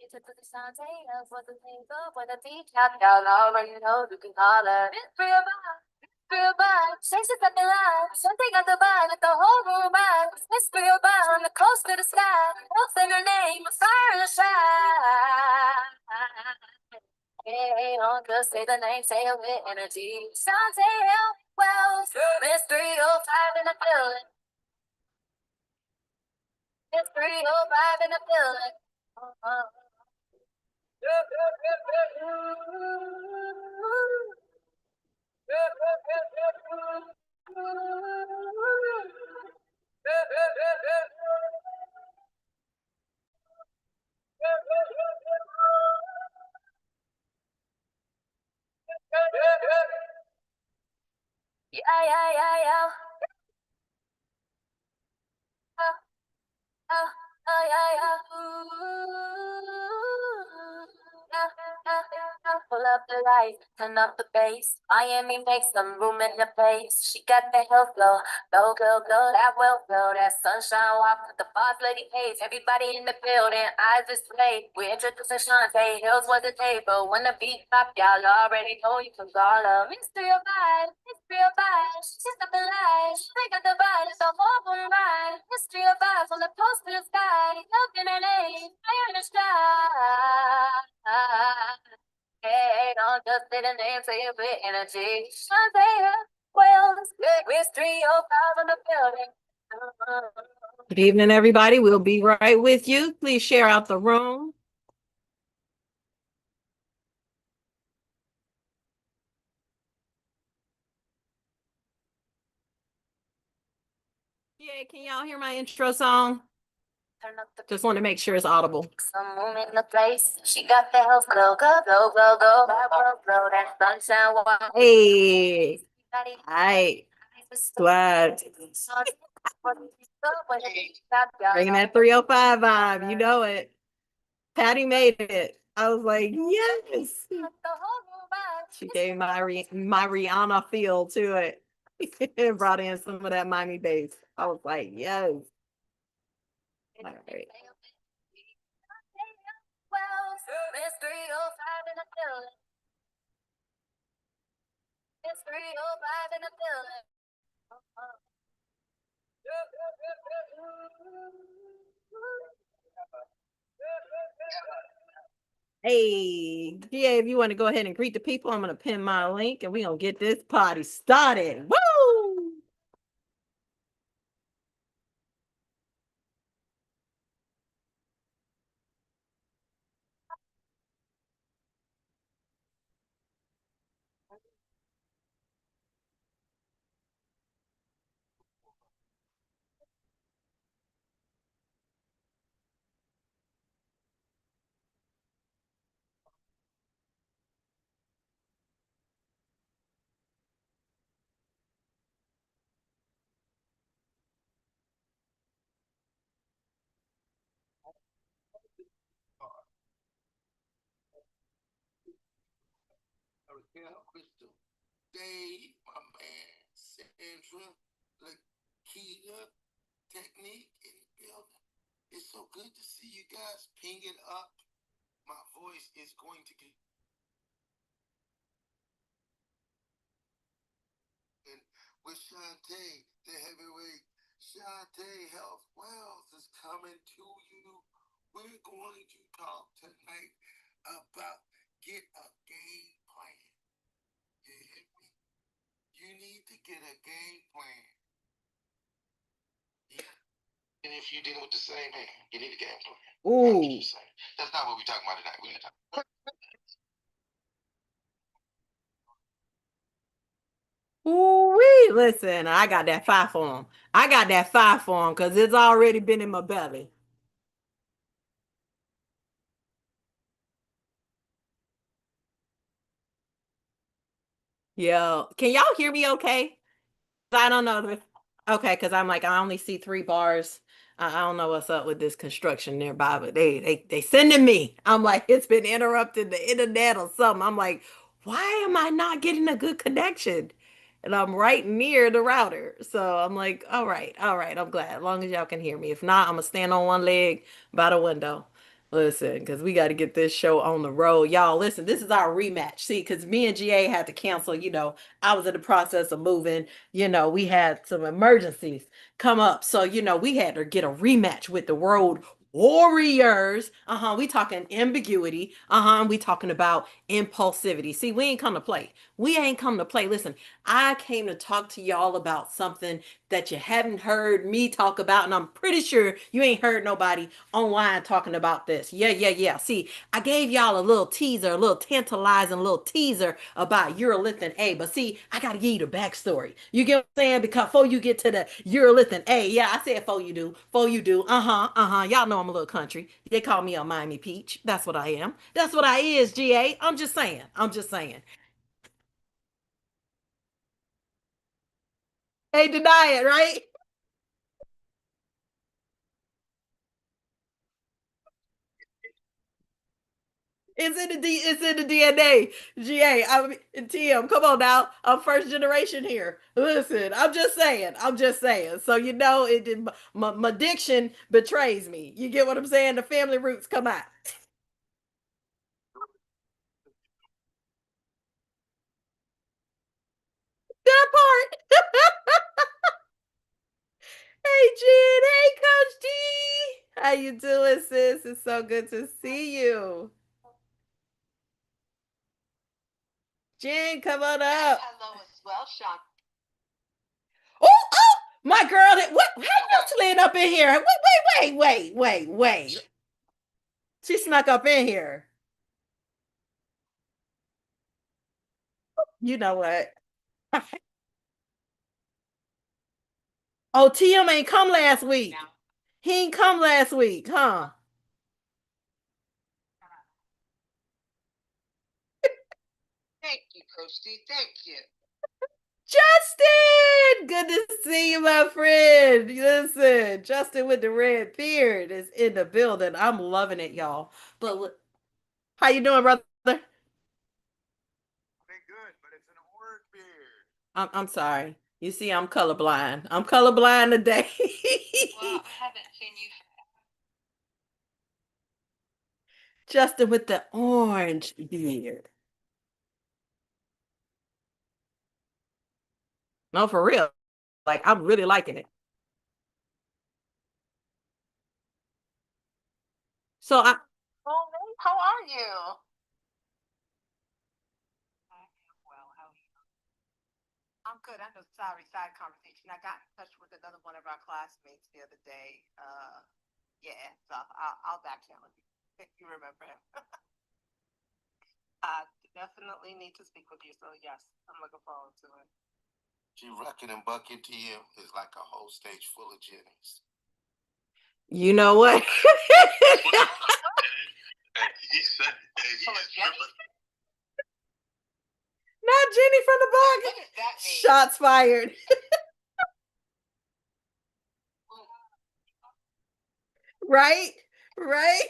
To the Shawnte Health was a thing up with a beach out. Y'all already know you can call her. It's real bad. Real bad. Chase it up the line. Something got the vibe. Let the whole room ride. It's real bad. From the coast to the sky. Health in her name. A fire in the shine. Hey, don't just say the name. Say it with energy. Shawnte Health Wells. Miss 305 in the building. It's 305 in the building. Yeah, yeah, yeah, yeah. Oh, oh, yeah, yeah. Yeah, yeah, yeah. Pull up the lights, turn up the bass. Miami makes some room in the place. She got the health glow, glow, glow, glow, that well glow, that sunshine walk with the boss lady pace. Everybody in the building, eyes displayed. We introducing Shawnte, Hills was the table. When the beat pop, y'all already know you can call her. Mystery of vibe, mystery of vibe. She's got the light, she got the vibe, it's a whole boom ride. Mystery of vibe, from the post to the sky. Love in her name, fire in the sky. Hey, don't just say the name, say it with energy. Shawnte Wells, with 305 in the building. Good evening, everybody. We'll be right with you. Please share out the room. Yeah, can y'all hear my intro song? Just want to make sure it's audible. Some room in the place. She got the health glow, go, go, go, go, go, go, that sunshine walk. Hey, hi. Glad. Bringing that 305 vibe. You know it. Patty made it. I was like, yes. She gave my Rihanna feel to it. And brought in some of that Miami bass. I was like, yes. All right. It's 305 in the building. It's 305 in the building. Hey, GA, if you want to go ahead and greet the people, I'm going to pin my link and we're going to get this party started. Woo! Crystal, Dave, my man, Sandra, Lakeita, Technique in the building. It's so good to see you guys. Ping it up. My voice is going to get. And with Shawnte, the heavyweight, Shawnte Health Wells is coming to you. We're going to talk tonight about get a game plan. You hear me? You need to get a game plan. Yeah. And if you're dealing with the same hand, you need a game plan. Ooh. That's not what we're talking about tonight. We're going to talk. Ooh-wee. Listen, I got that fire for him. I got that fire for him because it's already been in my belly. Yeah. Can y'all hear me okay? I don't know. Okay, because I'm like, I only see 3 bars. I don't know what's up with this construction nearby, but they sending me. I'm like, it's been interrupted the internet or something. I'm like, why am I not getting a good connection? And I'm right near the router. So I'm like, all right, I'm glad. As long as y'all can hear me. If not, I'm gonna stand on one leg by the window. Listen, because we got to get this show on the road. Y'all, listen, this is our rematch. See, because me and GA had to cancel, I was in the process of moving. We had some emergencies come up. So, we had to get a rematch with the Road Warriors. We talking ambiguity. We talking about impulsivity. See, we ain't come to play. We ain't come to play. Listen, I came to talk to y'all about something that you haven't heard me talk about, and I'm pretty sure you ain't heard nobody online talking about this. Yeah, yeah, yeah. See, I gave y'all a little teaser, a little tantalizing little teaser about urolithin A, but see, I gotta give you the backstory. You get what I'm saying? Because before you get to the urolithin A, yeah, I said before you do, Y'all know I'm a little country. They call me a Miami Peach. That's what I am. That's what I is, GA. I'm just saying. I'm just saying. Hey, deny it, right? It's in the DNA. GA, mean, TM, come on now. I'm first generation here. Listen, I'm just saying. I'm just saying. So my diction betrays me. You get what I'm saying? The family roots come out. That part. Hey Jen, hey Coach D. How you doing, sis? It's so good to see you. Jen, come on up. Hello as well, Sean. Oh, oh, my girl. What? How you slid up in here? Wait. She snuck up in here. You know what? Oh, TM ain't come last week. He ain't come last week, huh? Thank you, Coach D. Thank you. Justin! Good to see you, my friend. Listen, Justin with the red beard is in the building. I'm loving it, y'all. But how you doing, brother? Good, but it's an orange beard. I'm sorry. You see, I'm colorblind. I'm colorblind today. Well, I haven't seen you. Justin with the orange beard. No, for real. Like, I'm really liking it. So I Oh, Nate, how are you? I am well. How are you? I'm good. I know, sorry, side conversation. I got in touch with another one of our classmates the other day. Yeah, so I'll back channel you if you remember him. I definitely need to speak with you. So yes, I'm looking forward to it. She Ruckin and Buckin to you is like a whole stage full of Jennies. You know what? He said, Not Jenny from the block. What does that mean? Shots fired. Right? Right?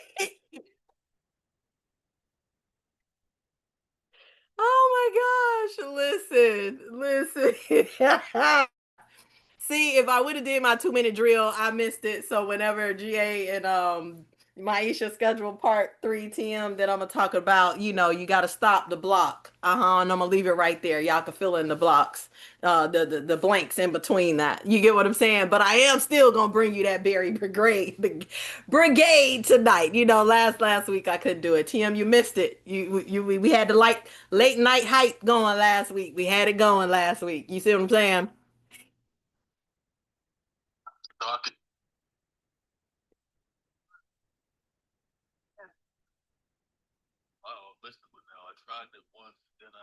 Oh my gosh. Listen. See, if I would have did my 2 minute drill, I missed it. So whenever GA and Maisha schedule part 3 TM that I'm gonna talk about, you gotta stop the block. And I'm gonna leave it right there. Y'all can fill in the blocks, the blanks in between that. You get what I'm saying? But I am still gonna bring you that Berry Brigade tonight. Last week I couldn't do it. TM, you missed it. We had the late night hype going last week. We had it going last week. You see what I'm saying? oh, listen, now I tried it once, then I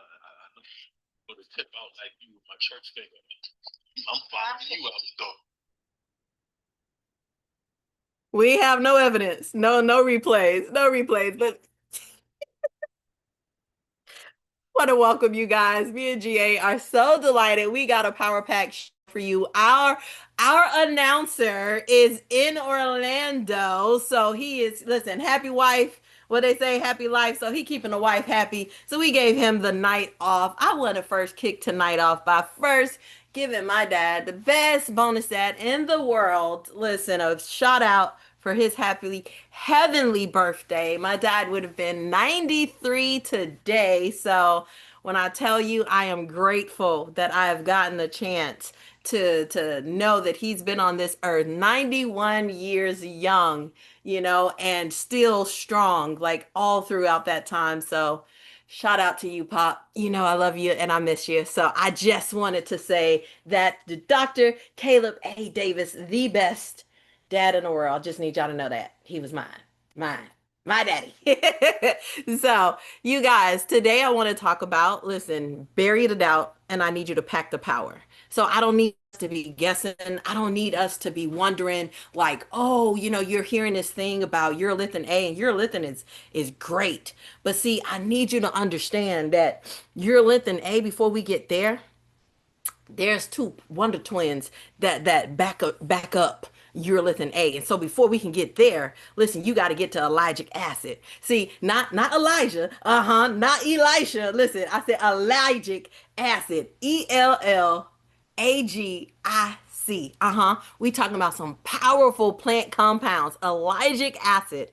know but it's tip out like you with my church finger. I'm following you out the door. We have no evidence. No replays. No replays. But want to welcome you guys. Me and GA are so delighted. We got a power pack for you. Our announcer is in Orlando, so he is listen, happy wife. What they say, happy life. So he keeping the wife happy. So we gave him the night off. I want to first kick tonight off by first giving my dad the best bonus dad in the world. Listen, a shout out for his happily heavenly birthday. My dad would have been 93 today. So when I tell you I am grateful that I have gotten the chance to know that he's been on this earth 91 years young, and still strong like all throughout that time. So shout out to you, Pop. I love you and I miss you. So I just wanted to say that the Dr. Caleb A. Davis, the best dad in the world. I just need y'all to know that. He was mine. Mine. My daddy. So, you guys, today I want to talk about, listen, bury the doubt, and I need you to pack the power. So I don't need us to be guessing. I don't need us to be wondering like, oh, you're hearing this thing about urolithin A and urolithin is great. But see, I need you to understand that urolithin A, before we get there, there's two wonder twins that back up urolithin A. And so before we can get there, listen, you got to get to ellagic acid. See, not Elijah, not Elisha. Listen, I said ellagic acid. Ellagic. We talking about some powerful plant compounds. Ellagic acid.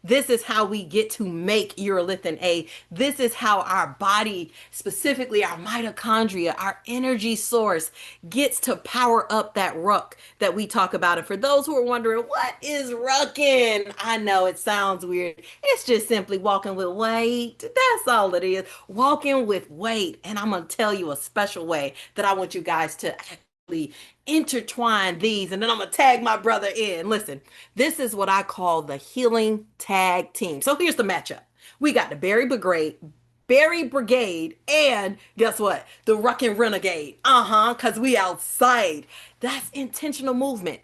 This is how we get to make urolithin A. This is how our body, specifically our mitochondria, our energy source, gets to power up that ruck that we talk about. And for those who are wondering, what is rucking? I know it sounds weird. It's just simply walking with weight. That's all it is. Walking with weight. And I'm going to tell you a special way that I want you guys to intertwine these, and then I'm gonna tag my brother in. Listen, this is what I call the healing tag team. So here's the matchup. We got the Berry Brigade, and guess what? The Ruckin Renegade. Cause we outside. That's intentional movement.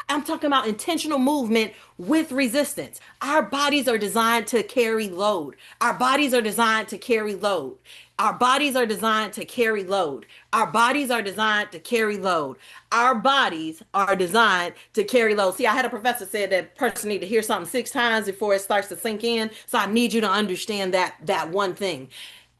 I'm talking about intentional movement with resistance. Our bodies are designed to carry load. Our bodies are designed to carry load. Our bodies are designed to carry load. Our bodies are designed to carry load. Our bodies are designed to carry load. See, I had a professor said that person need to hear something 6 times before it starts to sink in. So I need you to understand that one thing.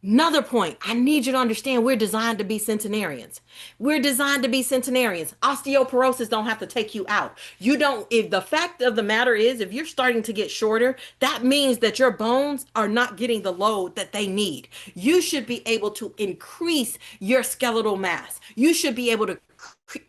Another point, I need you to understand we're designed to be centenarians. We're designed to be centenarians. Osteoporosis don't have to take you out. You don't, if the fact of the matter is, if you're starting to get shorter, that means that your bones are not getting the load that they need. You should be able to increase your skeletal mass. You should be able to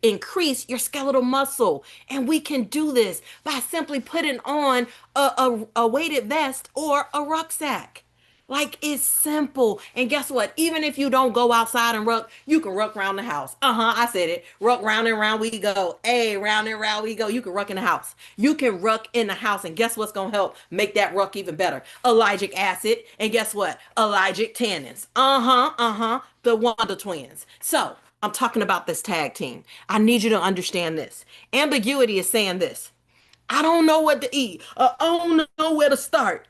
increase your skeletal muscle. And we can do this by simply putting on a weighted vest or a rucksack. Like it's simple. And guess what? Even if you don't go outside and ruck, you can ruck around the house. I said it. Ruck round and round we go. Hey, round and round we go. You can ruck in the house. You can ruck in the house. And guess what's going to help make that ruck even better? Ellagic acid. And guess what? Ellagic tannins. The Wonder Twins. So I'm talking about this tag team. I need you to understand this. Ambiguity is saying this. I don't know what to eat. I don't know where to start.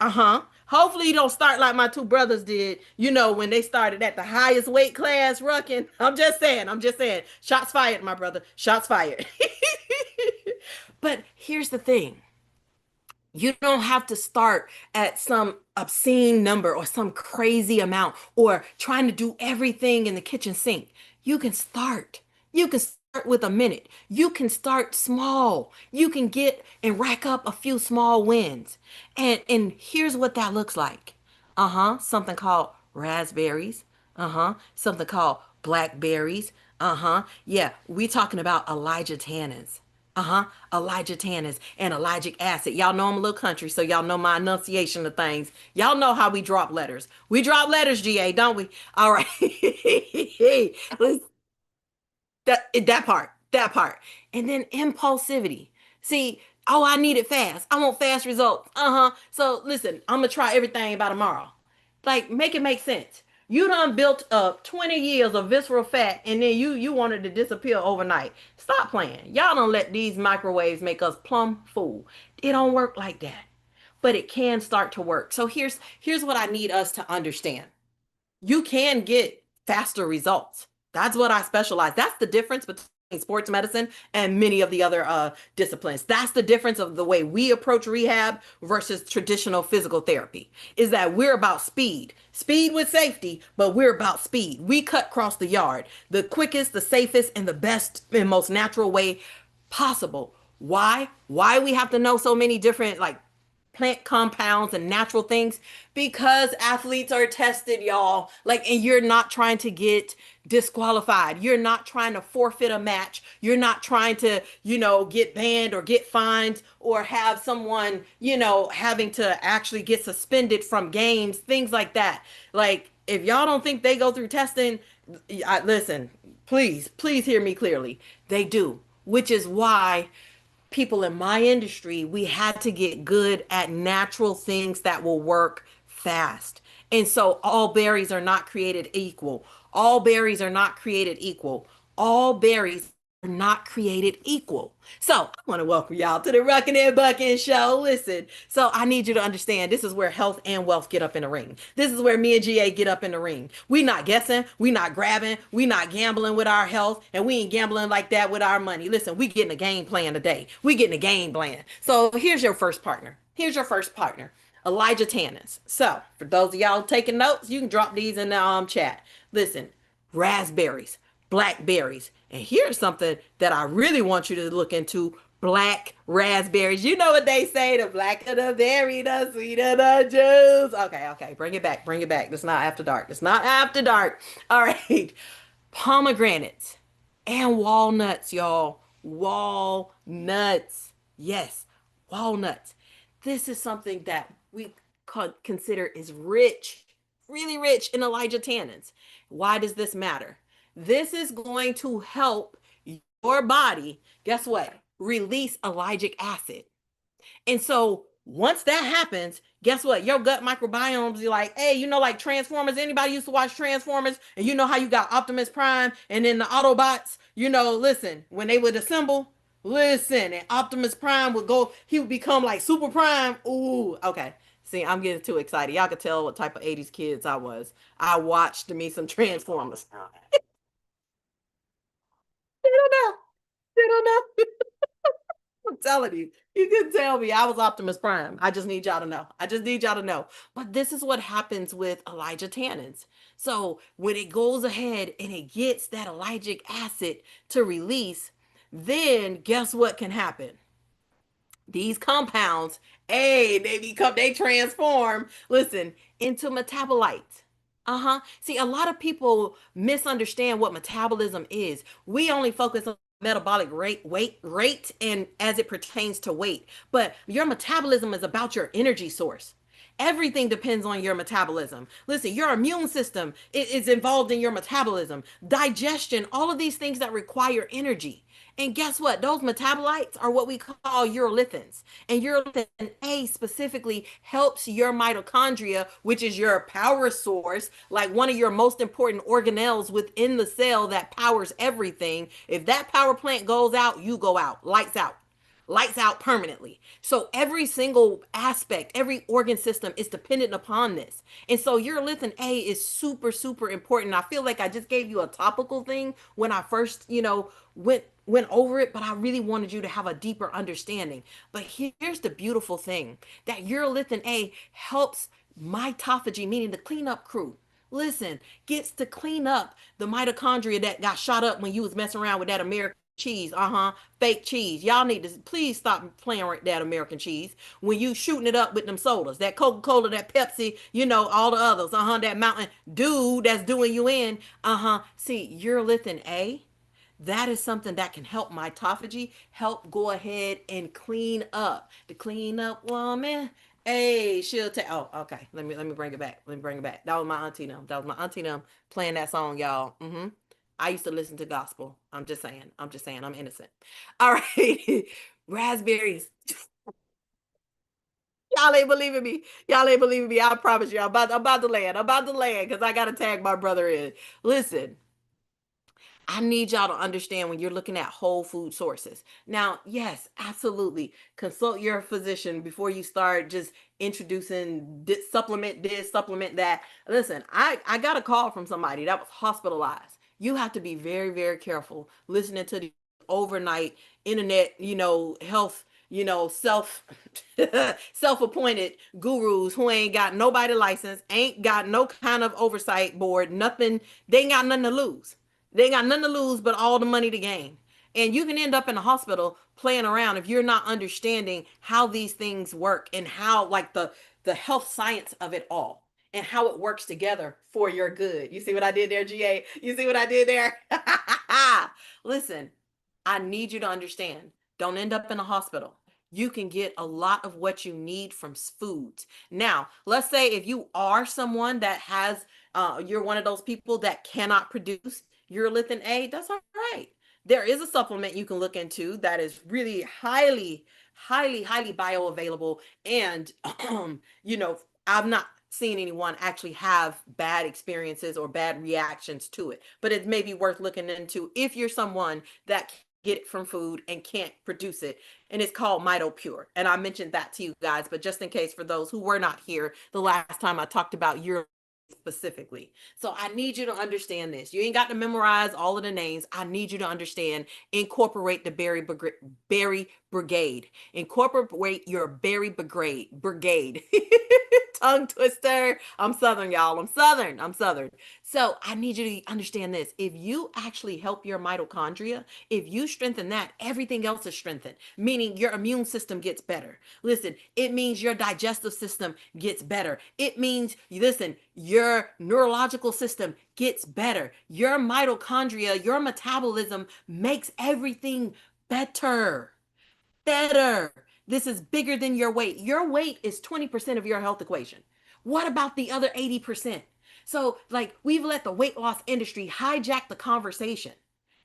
Hopefully you don't start like my two brothers did, when they started at the highest weight class rucking. I'm just saying. Shots fired, my brother. Shots fired. But here's the thing. You don't have to start at some obscene number or some crazy amount or trying to do everything in the kitchen sink. You can start. You can start with a minute. You can start small. You can get and rack up a few small wins. And here's what that looks like. Something called raspberries. Something called blackberries. Yeah, we talking about Elijah tannins. Elijah tannins and ellagic acid. Y'all know I'm a little country, so y'all know my enunciation of things. Y'all know how we drop letters. We drop letters, GA, don't we? All right. Let's that part. And then impulsivity. See, oh, I need it fast. I want fast results. So listen, I'm gonna try everything by tomorrow. Like, make it make sense. You done built up 20 years of visceral fat and then you wanted to disappear overnight. Stop playing. Y'all don't let these microwaves make us plumb fool. It don't work like that. But it can start to work. So here's what I need us to understand. You can get faster results. That's what I specialize. That's the difference between sports medicine and many of the other disciplines. That's the difference of the way we approach rehab versus traditional physical therapy, is that we're about speed with safety, but we're about speed. We cut across the yard, the quickest, the safest, and the best and most natural way possible. Why we have to know so many different like plant compounds and natural things? Because athletes are tested, y'all. Like, and you're not trying to get disqualified. You're not trying to forfeit a match. You're not trying to, get banned or get fined or have someone, having to actually get suspended from games, things like that. Like, if y'all don't think they go through testing, listen, please hear me clearly. They do, which is why people in my industry, we had to get good at natural things that will work fast. And so all berries are not created equal. All berries are not created equal. All berries are not created equal. So I want to welcome y'all to the Ruckin Buckin show. Listen, so I need you to understand this is where health and wealth get up in the ring. This is where me and GA get up in the ring. We not guessing, we not grabbing, we not gambling with our health, and we ain't gambling like that with our money. Listen, we getting a game plan today. We getting a game plan. So here's your first partner. Here's your first partner. Elijah Tannins. So for those of y'all taking notes, you can drop these in the chat. Listen, raspberries, blackberries. And here's something that I really want you to look into: black raspberries. You know what they say: the blacker the berry, the sweeter the juice. Okay, bring it back, bring it back. It's not after dark. It's not after dark. All right. Pomegranates and walnuts, y'all. Walnuts. Yes, walnuts. This is something that we consider is rich, really rich in Elijah tannins. Why does this matter? This is going to help your body, guess what? Release ellagic acid. And so once that happens, guess what? Your gut microbiomes, you're like, hey, like Transformers. Anybody used to watch Transformers? And you know how you got Optimus Prime and then the Autobots, listen, when they would assemble, listen, and Optimus Prime would go, he would become like Super Prime. Ooh, okay. See, I'm getting too excited. Y'all could tell what type of 80s kids I was. I watched me some Transformers. They don't know. They don't know. I'm telling you, you can tell me I was Optimus Prime. I just need y'all to know. I just need y'all to know. But this is what happens with Elijah tannins. So when it goes ahead and it gets that ellagic acid to release, then guess what can happen? These compounds, hey, they transform, listen, into metabolites. Uh-huh. See, a lot of people misunderstand what metabolism is. We only focus on metabolic rate and as it pertains to weight. But your metabolism is about your energy source. Everything depends on your metabolism. Listen, your immune system is involved in your metabolism, digestion, all of these things that require energy. And guess what? Those metabolites are what we call urolithins. And urolithin A specifically helps your mitochondria, which is your power source, like one of your most important organelles within the cell that powers everything. If that power plant goes out, you go out, lights out. Lights out permanently. So every single aspect, every organ system is dependent upon this. And so urolithin A is super, super important. I feel like I just gave you a topical thing when I first, went over it, but I really wanted you to have a deeper understanding. But here's the beautiful thing: that urolithin A helps mitophagy, meaning the cleanup crew. Listen, gets to clean up the mitochondria that got shot up when you was messing around with that American cheese, fake cheese. Y'all need to please stop playing with that American cheese when you shooting it up with them sodas, that Coca-Cola, that Pepsi, all the others, that Mountain Dew that's doing you in. See, urolithin A, that is something that can help mitophagy, help go ahead and clean up. The clean up woman. Hey, she'll take. Oh, okay. Let me bring it back. Let me bring it back. That was my auntie them. That was my auntie them playing that song, y'all. I used to listen to gospel. I'm just saying. I'm just saying. I'm innocent. All right. Raspberries. Y'all ain't believing me. Y'all ain't believing me. I promise you. I'm about to land. I'm about to land because I gotta tag my brother in. Listen, I need y'all to understand when you're looking at whole food sources. Now, yes, absolutely. Consult your physician before you start just introducing this, supplement that. Listen, I got a call from somebody that was hospitalized. You have to be very, very careful listening to the overnight internet, health, self self-appointed gurus who ain't got nobody license, ain't got no kind of oversight board, nothing. They ain't got nothing to lose. They ain't got nothing to lose but all the money to gain. And you can end up in a hospital playing around if you're not understanding how these things work and how, like, the health science of it all and how it works together for your good. You see what I did there, GA? You see what I did there? Listen, I need you to understand. Don't end up in a hospital. You can get a lot of what you need from foods. Now, let's say if you are someone that has, you're one of those people that cannot produce urolithin A, that's all right. There is a supplement you can look into that is really highly bioavailable. And, you know, I've not seen anyone actually have bad experiences or bad reactions to it, but it may be worth looking into if you're someone that get it from food and can't produce it. And it's called MitoPure. And I mentioned that to you guys, but just in case for those who were not here the last time I talked about your specifically. So I need you to understand this. You ain't got to memorize all of the names. I need you to understand, incorporate the berry brigade. Incorporate your berry brigade. Tongue twister. I'm Southern, y'all. I'm Southern. So I need you to understand this. If you actually help your mitochondria, if you strengthen that, everything else is strengthened, meaning your immune system gets better. Listen, it means your digestive system gets better. It means, listen, your neurological system gets better. Your mitochondria, your metabolism makes everything better. Better. This is bigger than your weight. Your weight is 20% of your health equation. What about the other 80%? So, like, we've let the weight loss industry hijack the conversation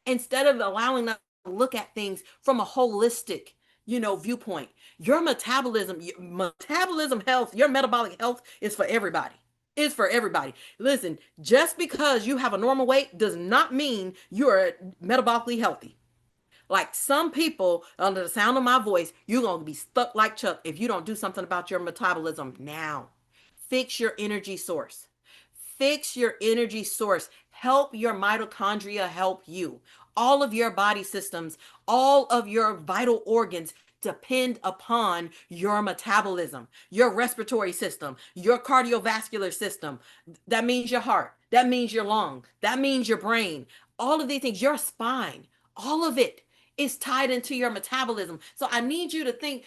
instead of allowing us to look at things from a holistic, viewpoint. Your metabolism health, your metabolic health is for everybody. It's for everybody. Listen, just because you have a normal weight does not mean you're metabolically healthy. Like, some people, under the sound of my voice, you're going to be stuck like Chuck if you don't do something about your metabolism now. Fix your energy source. Fix your energy source. Help your mitochondria help you. All of your body systems, all of your vital organs depend upon your metabolism, your respiratory system, your cardiovascular system. That means your heart. That means your lung. That means your brain. All of these things, your spine, all of it is tied into your metabolism. So I need you to think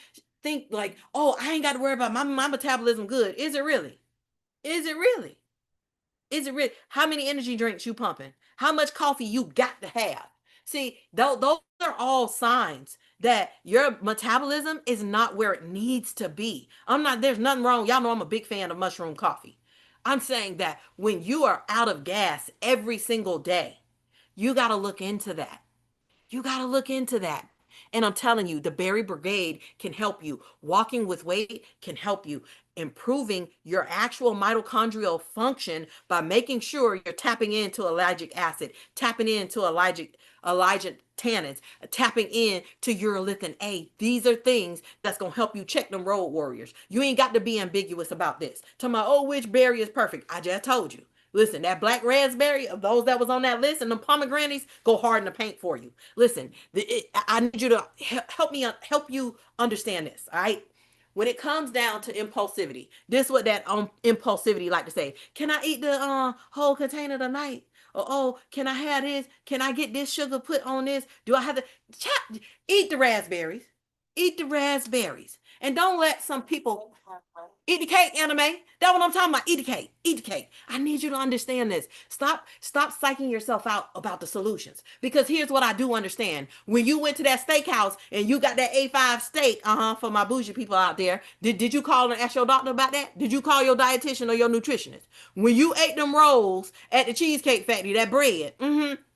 like, oh, I ain't got to worry about my metabolism good. Is it really? Is it really? Is it really? How many energy drinks you pumping? How much coffee you got to have? See, those are all signs that your metabolism is not where it needs to be. There's nothing wrong. Y'all know I'm a big fan of mushroom coffee. I'm saying that when you are out of gas every single day, you got to look into that. You got to look into that. And I'm telling you, the Berry Brigade can help you. Walking with weight can help you. Improving your actual mitochondrial function by making sure you're tapping into ellagic acid, tapping into ellagic tannins, tapping in to urolithin A. These are things that's going to help you check them road warriors. You ain't got to be ambiguous about this. Talking about, oh, which berry is perfect? I just told you. Listen, that black raspberry of those that was on that list and the pomegranates go hard in the paint for you. Listen, I need you to help you understand this. All right. When it comes down to impulsivity, this is what that impulsivity like to say. Can I eat the whole container tonight? Or, oh, can I have this? Can I get this sugar put on this? Do I have to eat the raspberries? Eat the raspberries, and don't let some people eat the cake, anime. That's what I'm talking about. Eat the cake. Eat the cake. I need you to understand this. Stop psyching yourself out about the solutions. Because here's what I do understand. When you went to that steakhouse and you got that A5 steak, for my bougie people out there, did you call and ask your doctor about that? Did you call your dietitian or your nutritionist? When you ate them rolls at the Cheesecake Factory, that bread,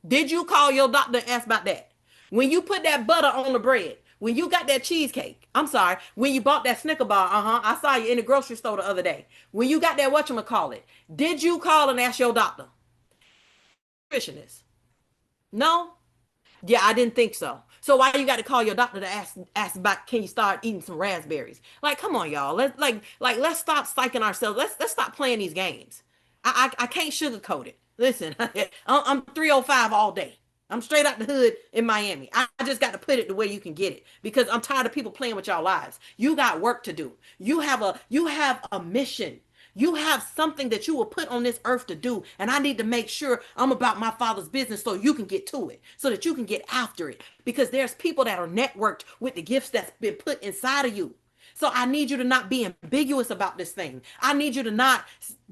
did you call your doctor and ask about that? When you put that butter on the bread, when you got that cheesecake, I'm sorry, when you bought that Snicker bar, I saw you in the grocery store the other day. When you got that whatchamacallit, did you call and ask your doctor? Nutritionist? No? Yeah, I didn't think so. So why you got to call your doctor to ask about, can you start eating some raspberries? Like, come on, y'all. Let's stop psyching ourselves. Let's stop playing these games. I can't sugarcoat it. Listen, I'm 305 all day. I'm straight out the hood in Miami. I just got to put it the way you can get it because I'm tired of people playing with y'all lives. You got work to do. You have a mission. You have something that you were put on this earth to do, and I need to make sure I'm about my Father's business so you can get to it, so that you can get after it. Because there's people that are networked with the gifts that's been put inside of you. So I need you to not be ambiguous about this thing. I need you to not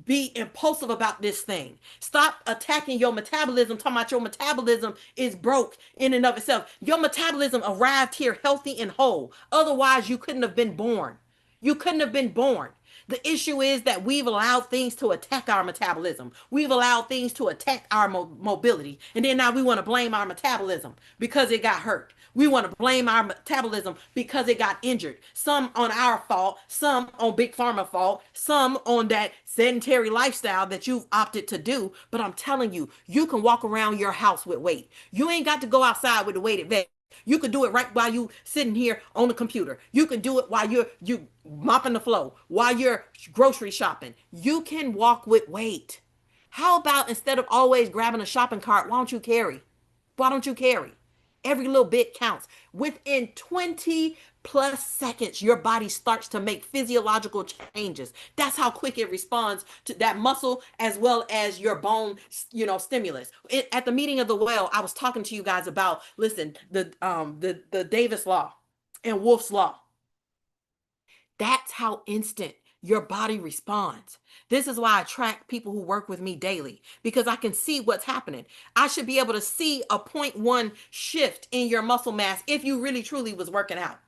be impulsive about this thing. Stop attacking your metabolism, talking about your metabolism is broke in and of itself. Your metabolism arrived here healthy and whole. Otherwise, you couldn't have been born. You couldn't have been born. The issue is that we've allowed things to attack our metabolism. We've allowed things to attack our mobility. And then now we want to blame our metabolism because it got hurt. We want to blame our metabolism because it got injured. Some on our fault, some on Big Pharma fault, some on that sedentary lifestyle that you've opted to do. But I'm telling you, you can walk around your house with weight. You ain't got to go outside with the weighted vest. You could do it right while you sitting here on the computer. You can do it while you mopping the floor, while you're grocery shopping. You can walk with weight. How about instead of always grabbing a shopping cart, why don't you carry? Why don't you carry? Every little bit counts. Within 20 plus seconds, your body starts to make physiological changes. That's how quick it responds to that muscle as well as your bone, stimulus. At the meeting of the well, I was talking to you guys about, listen, the Davis law and Wolff's law. That's how instant your body responds. This is why I track people who work with me daily because I can see what's happening. I should be able to see a .1 shift in your muscle mass if you really truly was working out.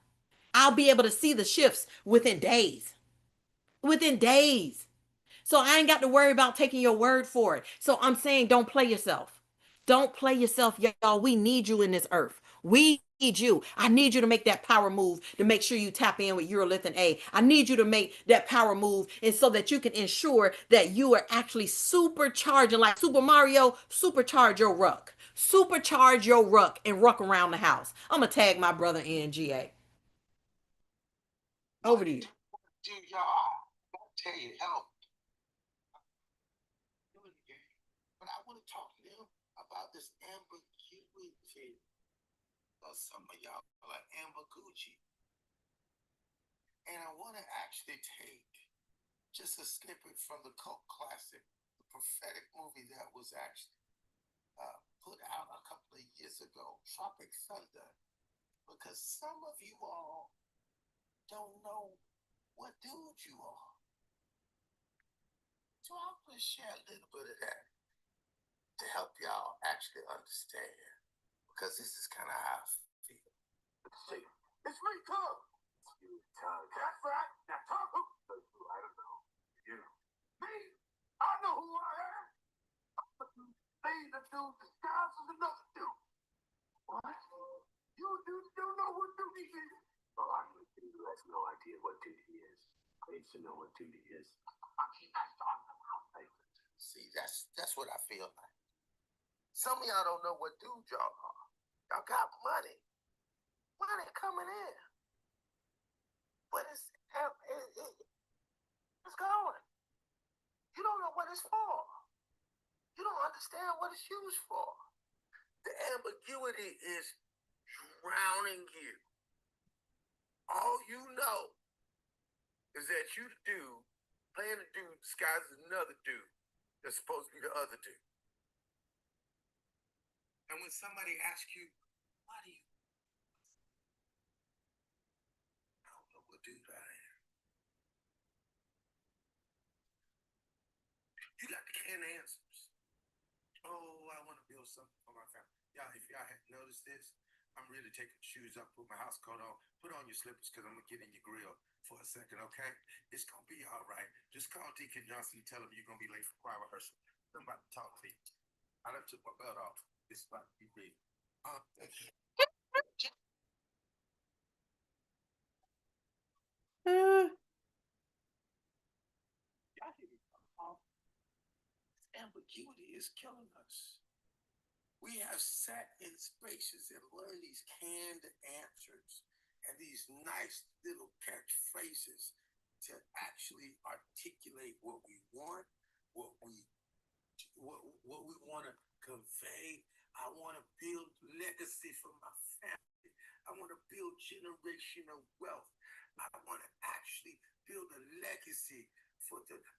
I'll be able to see the shifts within days. Within days. So I ain't got to worry about taking your word for it. So I'm saying don't play yourself. Don't play yourself, y'all. We need you in this earth. We need you. I need you to make that power move to make sure you tap in with urolithin A. I need you to make that power move and so that you can ensure that you are actually supercharging, like Super Mario, supercharge your ruck. Supercharge your ruck and ruck around the house. I'm going to tag my brother in GA. Over to you. Do y'all? I'll tell you, help. But I want to talk to them about this ambiguity. Some of y'all are ambiguity. And I want to actually take just a snippet from the cult classic, the prophetic movie that was actually put out a couple of years ago, Tropic Thunder, because some of you all don't know what dude you are. So I'm going to share a little bit of that to help y'all actually understand, because this is kind of how I feel. See, it's me, Tom. That's right. Now, Tom, I don't know. You. Me? I know who I am. Being a dude disguised as another dude. What? You dudes don't know what dude he is. Oh, I know dude who has no idea what dude he is. I need to know what dude he is. See, that's what I feel like. Some of y'all don't know what dude y'all are. Y'all got money. Money coming in. But it's going. You don't know what it's for. You don't understand what it's used for. The ambiguity is drowning you. All you know is that you the dude playing a dude disguised as another dude that's supposed to be the other dude. And when somebody asks you, why do you? I don't know what dude I am. You got the canned answers. Oh, I want to build something for my family. Y'all, if y'all hadn't noticed this, I'm really taking shoes off, put my house coat on, put on your slippers because I'm going to get in your grill for a second, okay? It's going to be all right. Just call Deacon Johnson and tell him you're going to be late for choir rehearsal. I'm about to talk to you. I done took my belt off. It's about to be big. Ambiguity is killing us. We have sat in spaces and learned these canned answers and these nice little catchphrases to actually articulate what we want, what we want to convey. I want to build legacy for my family. I want to build generational wealth. I want to actually build a legacy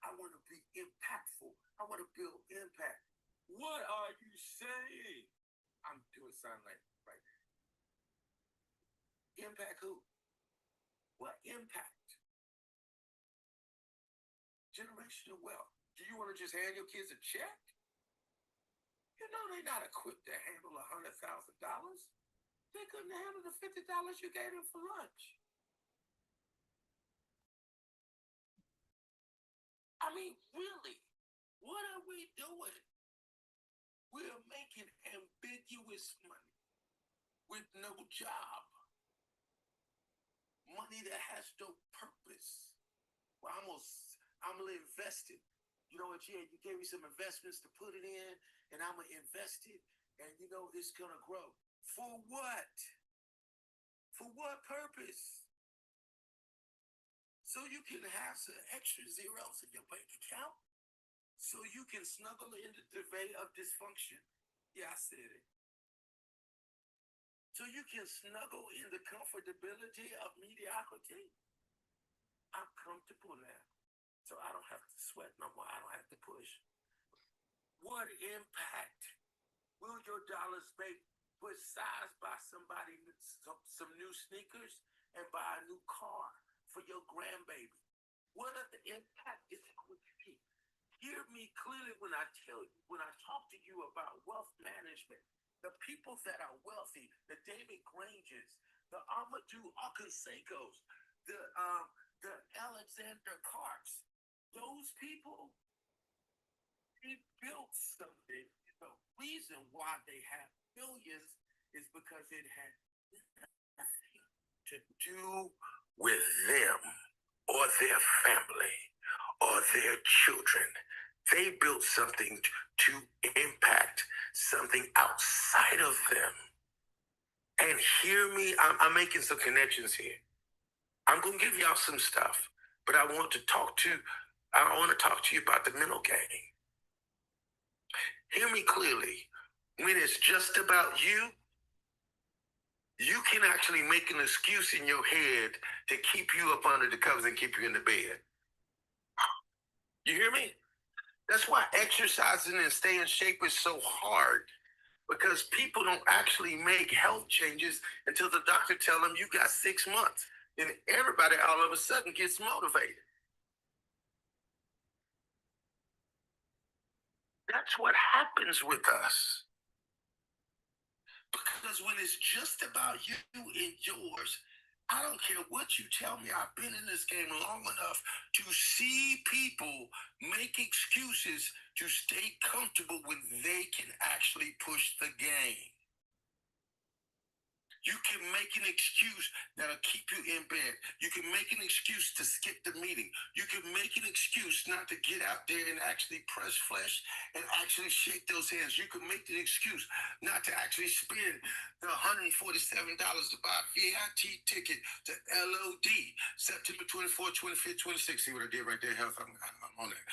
I want to be impactful. I want to build impact. What are you saying? I'm doing sign language right now. Impact who? What impact? Generational wealth. Do you want to just hand your kids a check? You know they're not equipped to handle $100,000. They couldn't handle the $50 you gave them for lunch. I mean, really, what are we doing? We're making ambiguous money with no job. Money that has no purpose. Well, I'm gonna invest it. You know what? Yeah, you gave me some investments to put it in, and I'm gonna invest it, and you know it's gonna grow. For what? For what purpose? So you can have some extra zeros in your bank account? So you can snuggle in the duvet of dysfunction? Yeah, I said it. So you can snuggle in the comfortability of mediocrity? I'm comfortable now. So I don't have to sweat no more. I don't have to push. What impact will your dollars make besides buy somebody some new sneakers and buy a new car for your grandbaby? What other impact is it going to be? Hear me clearly when I talk to you about wealth management. The people that are wealthy, the David Grangers, the Amadou Akasekos, the Alexander Karps, those people, they built something. The reason why they have millions is because it had nothing to do with them or their family or their children. They built something to impact something outside of them. And hear me, I'm making some connections here. I'm going to give y'all some stuff, but I want to talk to you about the mental game. Hear me clearly. When it's just about you, you can actually make an excuse in your head to keep you up under the covers and keep you in the bed. You hear me? That's why exercising and staying in shape is so hard, because people don't actually make health changes until the doctor tells them you got 6 months. And everybody all of a sudden gets motivated. That's what happens with us. Because when it's just about you and yours, I don't care what you tell me. I've been in this game long enough to see people make excuses to stay comfortable when they can actually push the game. You can make an excuse that'll keep you in bed. You can make an excuse to skip the meeting. You can make an excuse not to get out there and actually press flesh and actually shake those hands. You can make an excuse not to actually spend the $147 to buy a VIP ticket to LOD, September 24th, 25th, 26th. See what I did right there, Health? I'm on there.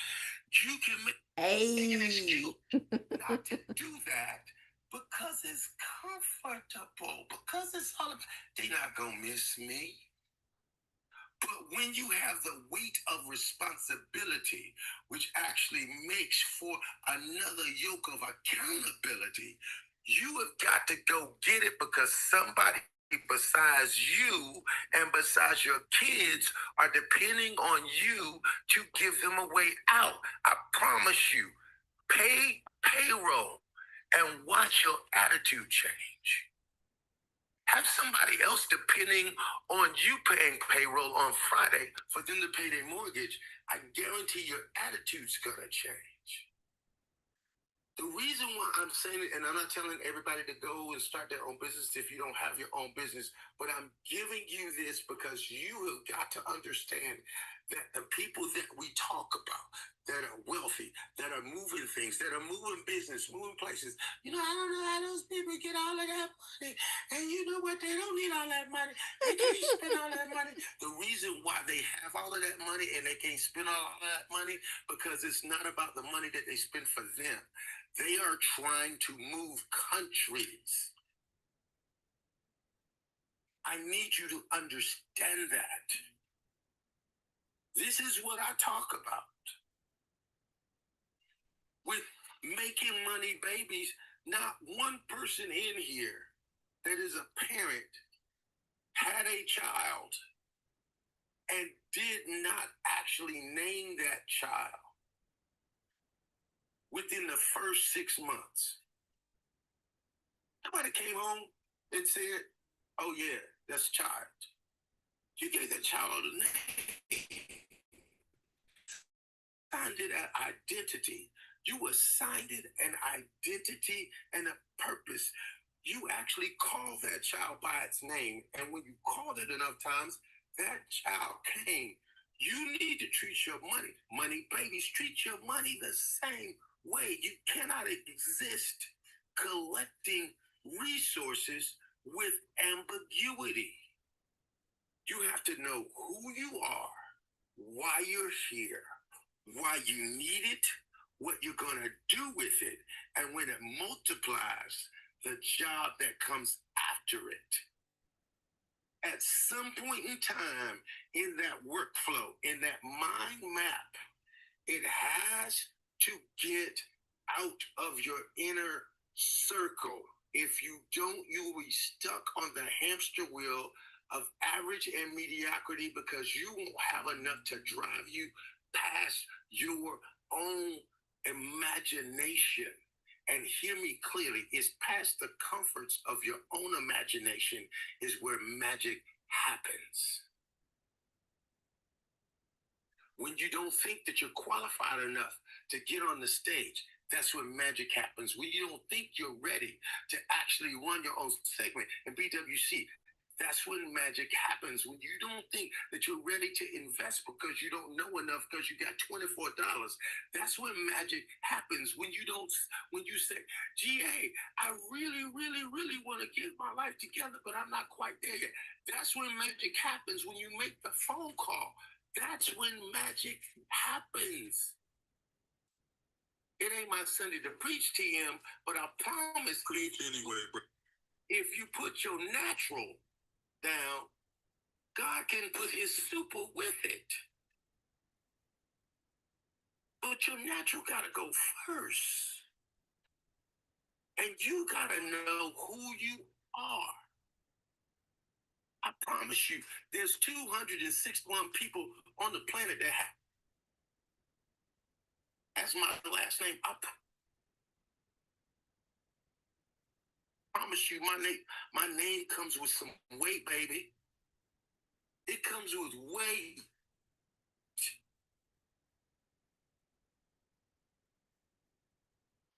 You can make an excuse not to do that, because it's comfortable, because it's all about, they're not gonna miss me. But when you have the weight of responsibility, which actually makes for another yoke of accountability, you have got to go get it, because somebody besides you and besides your kids are depending on you to give them a way out. I promise you, pay payroll and watch your attitude change. Have somebody else depending on you paying payroll on Friday for them to pay their mortgage. I guarantee your attitude's gonna change. The reason why I'm saying it, and I'm not telling everybody to go and start their own business if you don't have your own business, but I'm giving you this because you have got to understand that the people that we talk about, that are wealthy, that are moving things, that are moving business, moving places, I don't know how those people get all of that money. And you know what? They don't need all that money. They can't spend all that money. The reason why they have all of that money and they can't spend all of that money, because it's not about the money that they spend for them. They are trying to move countries. I need you to understand that. This is what I talk about. With making money babies, not one person in here that is a parent had a child and did not actually name that child within the first 6 months. Nobody came home and said, oh yeah, that's a child. You gave that child a name. Assigned it an identity. You assigned it an identity and a purpose. You actually called that child by its name. And when you called it enough times, that child came. You need to treat your money babies, treat your money the same way. You cannot exist collecting resources with ambiguity. You have to know who you are, why you're here, why you need it, what you're going to do with it, and when it multiplies, the job that comes after it. At some point in time in that workflow, in that mind map, it has to get out of your inner circle. If you don't, you will be stuck on the hamster wheel of average and mediocrity because you won't have enough to drive you past your own imagination. And hear me clearly, it's past the comforts of your own imagination is where magic happens. When you don't think that you're qualified enough to get on the stage, that's when magic happens. When you don't think you're ready to actually run your own segment in BWC, that's when magic happens. When you don't think that you're ready to invest because you don't know enough because you got $24, that's when magic happens. When you say, GA, I really, really, really want to get my life together, but I'm not quite there yet. That's when magic happens. When you make the phone call, that's when magic happens. It ain't my Sunday to preach, TM, but I promise, preach anyway. If you put your natural down, God can put his super with it. But your natural gotta go first. And you gotta know who you are. I promise you, there's 261 people on the planet that has my last name. I promise you, my name comes with some weight, baby. It comes with weight.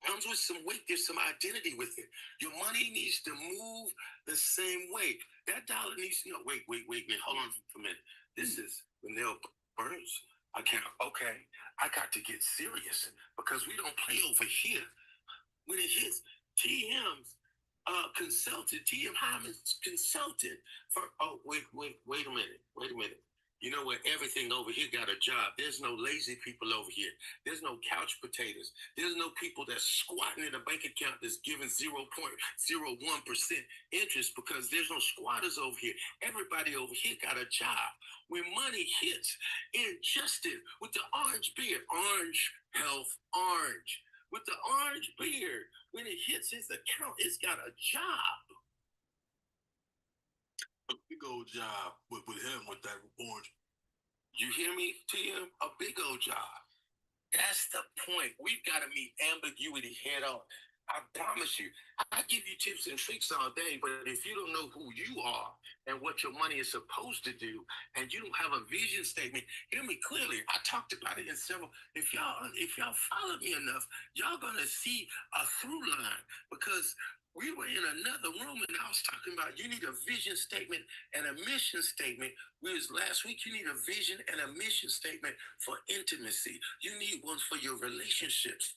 Comes with some weight. There's some identity with it. Your money needs to move the same way. That dollar needs to know. Wait. Hold on for a minute. This is Vanilla Burns. I can't. Okay, I got to get serious because we don't play over here. When it hits TM's consultant, TM Hyman's consultant for. Oh, wait a minute. You know what? Everything over here got a job. There's no lazy people over here. There's no couch potatoes. There's no people that's squatting in a bank account that's giving 0.01% interest because there's no squatters over here. Everybody over here got a job. When money hits, ingested with the orange beard, Orange Health Orange. With the orange beard, when it hits his account, it's got a job. A big old job with him with that orange. You hear me, TM? A big old job. That's the point. We've got to meet ambiguity head on. I promise you, I give you tips and tricks all day, but if you don't know who you are and what your money is supposed to do, and you don't have a vision statement, hear me clearly. I talked about it in several. If y'all follow me enough, y'all gonna see a through line because we were in another room and I was talking about you need a vision statement and a mission statement. Whereas last week, you need a vision and a mission statement for intimacy. You need one for your relationships.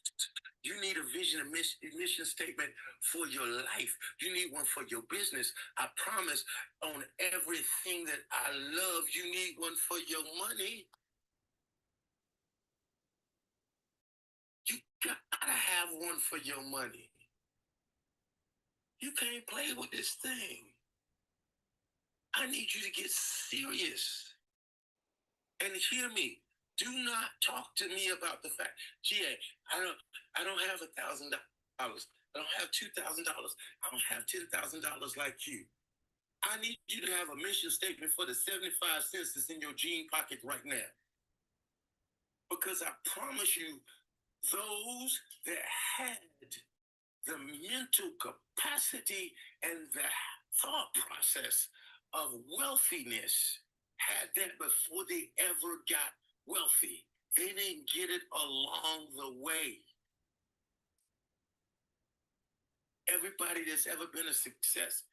You need a vision and mission statement for your life. You need one for your business. I promise on everything that I love, you need one for your money. You gotta have one for your money. You can't play with this thing. I need you to get serious. And hear me. Do not talk to me about the fact, GA, I don't have $1,000. I don't have $2,000. I don't have $10,000 like you. I need you to have a mission statement for the 75 cents that's in your jean pocket right now. Because I promise you, those that had the mental capacity and the thought process of wealthiness had that before they ever got wealthy. They didn't get it along the way. Everybody that's ever been a success,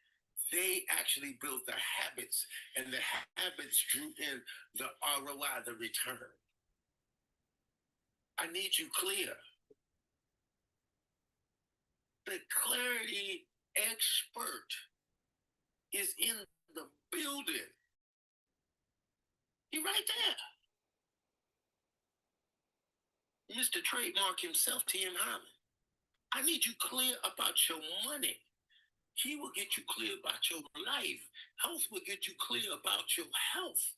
they actually built the habits, and the habits drew in the ROI, the return. I need you clear. The clarity expert is in the building. He right there. Mr. Trademark himself, T.M. Hyman. I need you clear about your money. He will get you clear about your life. Health will get you clear about your health.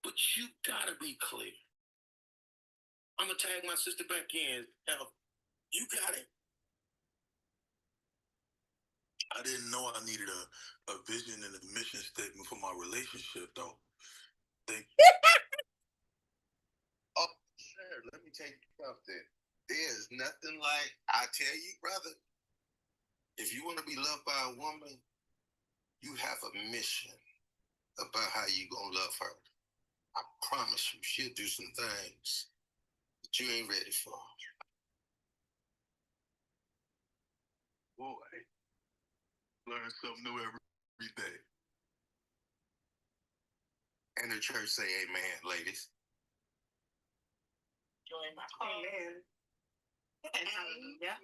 But you gotta be clear. I'm gonna tag my sister back in. Health, you got it. I didn't know I needed a vision and a mission statement for my relationship, though. Oh, sure. Let me tell you something. There's nothing like, I tell you, brother, if you want to be loved by a woman, you have a mission about how you gonna love her. I promise you, she'll do some things that you ain't ready for. Boy, learn something new every day. And the church say amen, ladies. Amen. And hallelujah.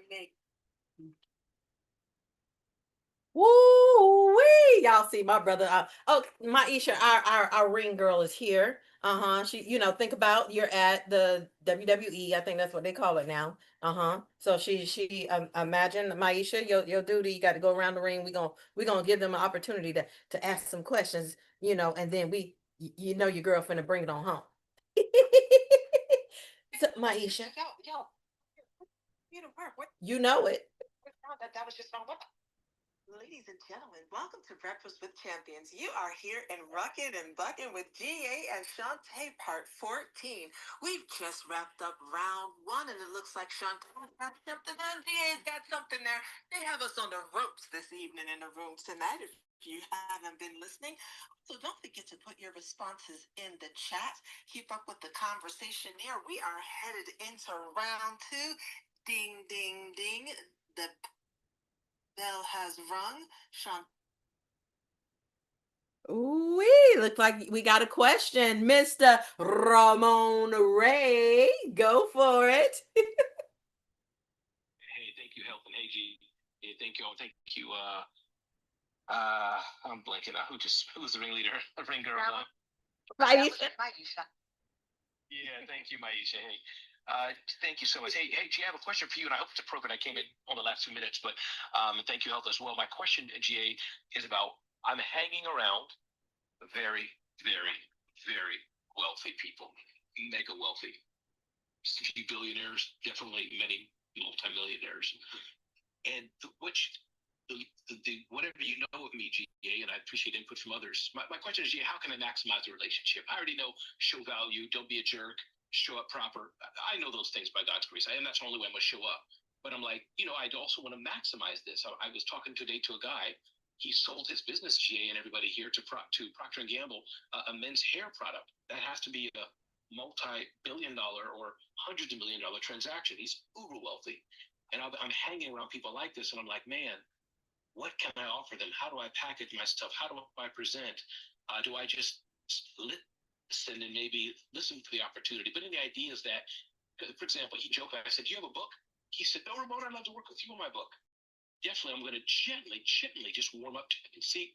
Woo-wee! Y'all see my brother. Maisha, our ring girl is here. She, think about you're at the WWE. I think that's what they call it now. So she imagine Maisha, your duty. You got to go around the ring. We gonna give them an opportunity to ask some questions. And then your girlfriend to bring it on home. So, Maisha, you know it. That was just my what? Ladies and gentlemen, welcome to Breakfast with Champions. You are here in Ruckin Buckin with GA and Shawnte part 14. We've just wrapped up round 1 and it looks like Shawnte got something and GA's got something there. They have us on the ropes this evening in the room tonight. If you haven't been listening, so don't forget to put your responses in the chat. Keep up with the conversation there. We are headed into round 2. Ding, ding, ding. The bell has rung. Sean. Ooh, looks like we got a question, Mr. Ramon Ray. Go for it. Hey, thank you, Health, and hey, G. Hey, thank you. I'm blanking out. Who's the ringleader? The ring girl. Maisha. Yeah, thank you, Maisha. Hey, thank you so much. Hey, G, I have a question for you, and I hope it's appropriate. I came in on the last 2 minutes, but thank you, Health, as well. My question, GA, is about I'm hanging around very, very, very wealthy people, mega wealthy, billionaires, definitely many multimillionaires, and whatever you know of me, GA, and I appreciate input from others. My question is, GA, how can I maximize the relationship? I already know show value, don't be a jerk, show up proper. I know those things by God's grace, and that's the only way I'm going to show up. But I'm like, I'd also want to maximize this. I was talking today to a guy. He sold his business, GA, and everybody here to Procter & Gamble, a men's hair product. That has to be a multi-billion-dollar or hundreds of million-dollar transaction. He's uber wealthy. And I'm hanging around people like this, and I'm like, man, what can I offer them? How do I package my stuff? How do I present? Do I just listen and maybe listen for the opportunity? But the idea is that, for example, he joked, I said, do you have a book? He said, no, Ramon, I'd love to work with you on my book. Definitely, I'm going to gently just warm up to it and see.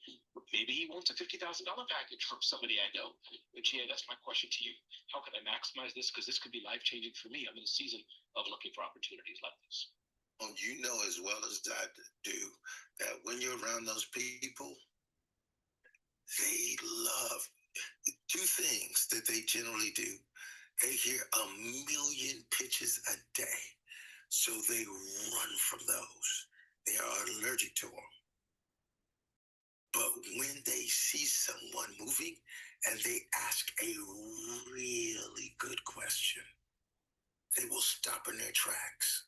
Maybe he wants a $50,000 package from somebody I know. But yeah, that's my question to you. How can I maximize this? Because this could be life-changing for me. I'm in a season of looking for opportunities like this. You know as well as I do that when you're around those people, they love 2 things that they generally do. They hear 1,000,000 pitches a day, so they run from those. They are allergic to them. But when they see someone moving and they ask a really good question, they will stop in their tracks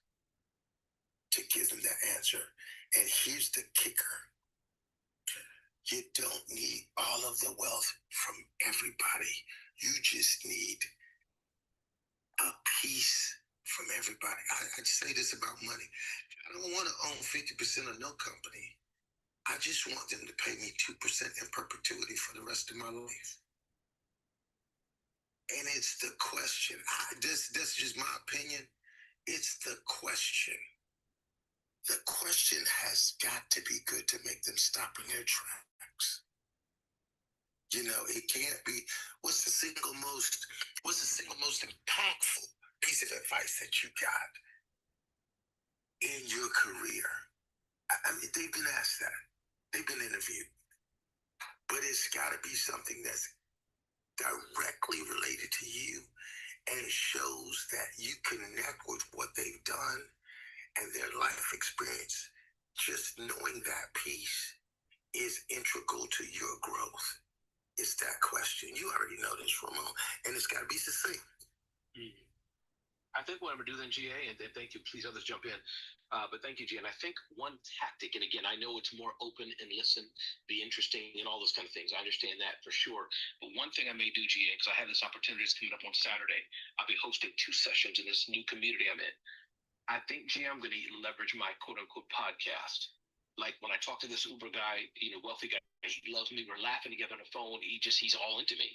to give them that answer. And here's the kicker: you don't need all of the wealth from everybody. You just need a piece from everybody. I say this about money. I don't want to own 50% of no company. I just want them to pay me 2% in perpetuity for the rest of my life. And it's the question. That's just my opinion. It's the question. The question has got to be good to make them stop in their tracks. You know, it can't be. What's the single most impactful piece of advice that you got in your career? I mean, they've been asked that. They've been interviewed. But it's got to be something that's directly related to you and shows that you connect with what they've done and their life experience. Just knowing that piece is integral to your growth. It's that question. You already know this, Ramon, and it's got to be succinct. I think what I'm going to do then, GA, and then thank you, please others jump in. But thank you, GA. And I think one tactic, and again, I know it's more open and listen, be interesting, and all those kind of things. I understand that for sure. But one thing I may do, GA, because I have this opportunity that's coming up on Saturday, I'll be hosting 2 sessions in this new community I'm in. I think, GA, I'm going to leverage my quote unquote podcast. Like when I talk to this Uber guy, wealthy guy, he loves me. We're laughing together on the phone. He's all into me.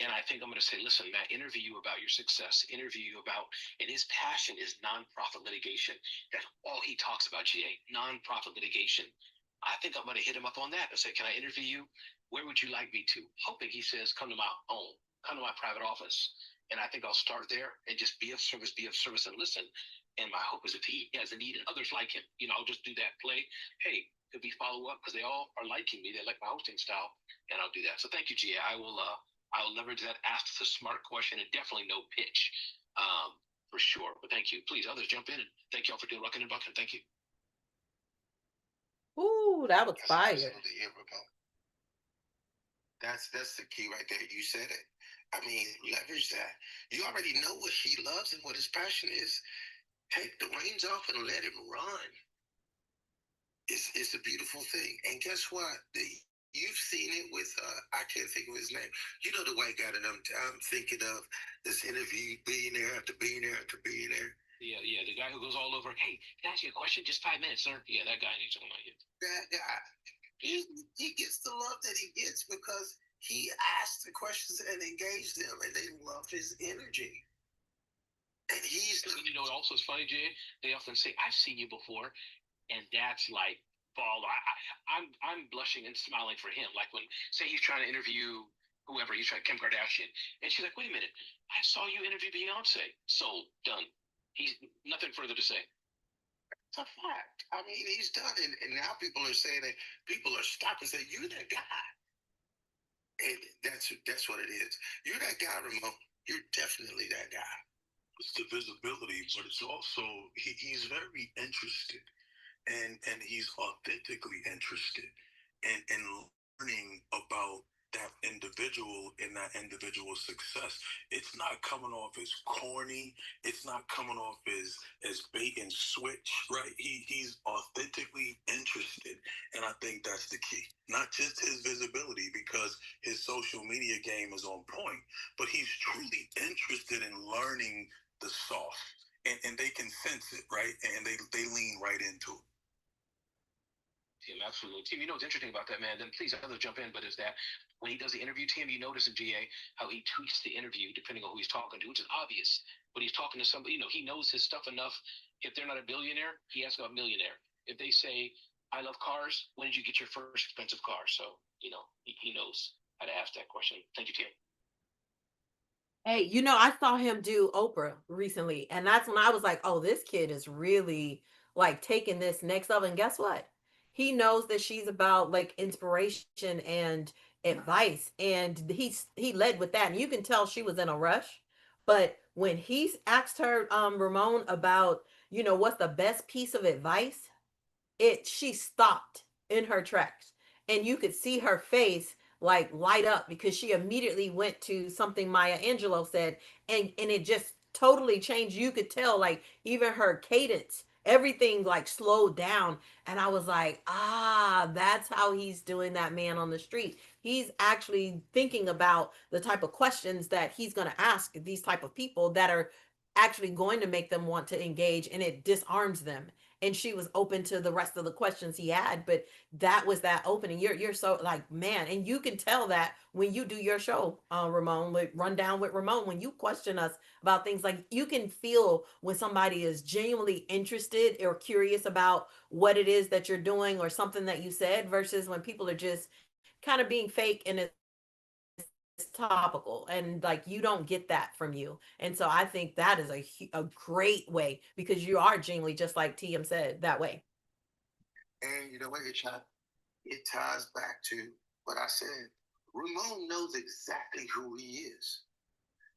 And I think I'm going to say, listen, Matt, interview you about your success, interview you about, and his passion is nonprofit litigation. That's all he talks about, GA, nonprofit litigation. I think I'm going to hit him up on that and say, can I interview you? Where would you like me to? Hoping he says, come to my own, come to my private office. And I think I'll start there and just be of service and listen. And my hope is if he has a need and others like him, I'll just do that play. Hey, could we follow up? Because they all are liking me. They like my hosting style. And I'll do that. So thank you, GA. I'll leverage that. Ask the smart question and definitely no pitch for sure. But thank you. Please, others jump in. And thank y'all for doing Ruckin and Buckin. Thank you. Ooh, that was fire. That's the key right there. You said it. I mean, leverage that. You already know what he loves and what his passion is. Take the reins off and let him run. It's a beautiful thing. And guess what? You've seen it with, I can't think of his name. You know the white guy that I'm thinking of, this interview, billionaire after billionaire after billionaire. Yeah, the guy who goes all over, hey, can I ask you a question? Just 5 minutes, sir. Yeah, that guy needs something like you. That guy, he gets the love that he gets because he asked the questions and engaged them, and they love his energy. And also it's funny, Jay. They often say, "I've seen you before," and that's like ball. I'm blushing and smiling for him. Like when say he's trying to interview whoever, he's trying Kim Kardashian, and she's like, "Wait a minute, I saw you interview Beyonce." So done. He's nothing further to say. It's a fact. I mean, he's done it, and now people are saying that people are stopping and saying, "You're that guy," and that's what it is. You're that guy, Ramon. You're definitely that guy. It's the visibility, but it's also he's very interested, and he's authentically interested in learning about that individual and that individual's success. It's not coming off as corny. It's not coming off as bait and switch, right? He's authentically interested, and I think that's the key. Not just his visibility, because his social media game is on point, but he's truly interested in learning the soft, and they can sense it, right? And they lean right into it. Tim, absolutely. Tim, what's interesting about that, man? Then please others jump in, but is that when he does the interview, Tim, you notice in GA how he tweaks the interview depending on who he's talking to, which is obvious. But he's talking to somebody, he knows his stuff enough. If they're not a billionaire, he asks about a millionaire. If they say, I love cars, when did you get your first expensive car? So, he knows how to ask that question. Thank you, Tim. Hey, I saw him do Oprah recently, and that's when I was like, oh, this kid is really like taking this next level. And guess what? he knows that she's about like inspiration and advice, and he led with that, and you can tell she was in a rush. But when he asked her, Ramon, about, what's the best piece of advice, she stopped in her tracks, and you could see her face like light up, because she immediately went to something Maya Angelou said, and it just totally changed. You could tell, like, even her cadence, everything like slowed down. And I was like, that's how he's doing that man on the street. He's actually thinking about the type of questions that he's going to ask these type of people that are actually going to make them want to engage, and it disarms them. And she was open to the rest of the questions he had, but that was that opening. You're so like, man, and you can tell that when you do your show, Ramon, with Rundown with Ramon, when you question us about things, like, you can feel when somebody is genuinely interested or curious about what it is that you're doing or something that you said, versus when people are just kind of being fake, and it's topical, and like you don't get that from you. And so I think that is a great way, because you are genuinely, just like TM said, that way. And you know what, it ties back to what I said. Ramon knows exactly who he is.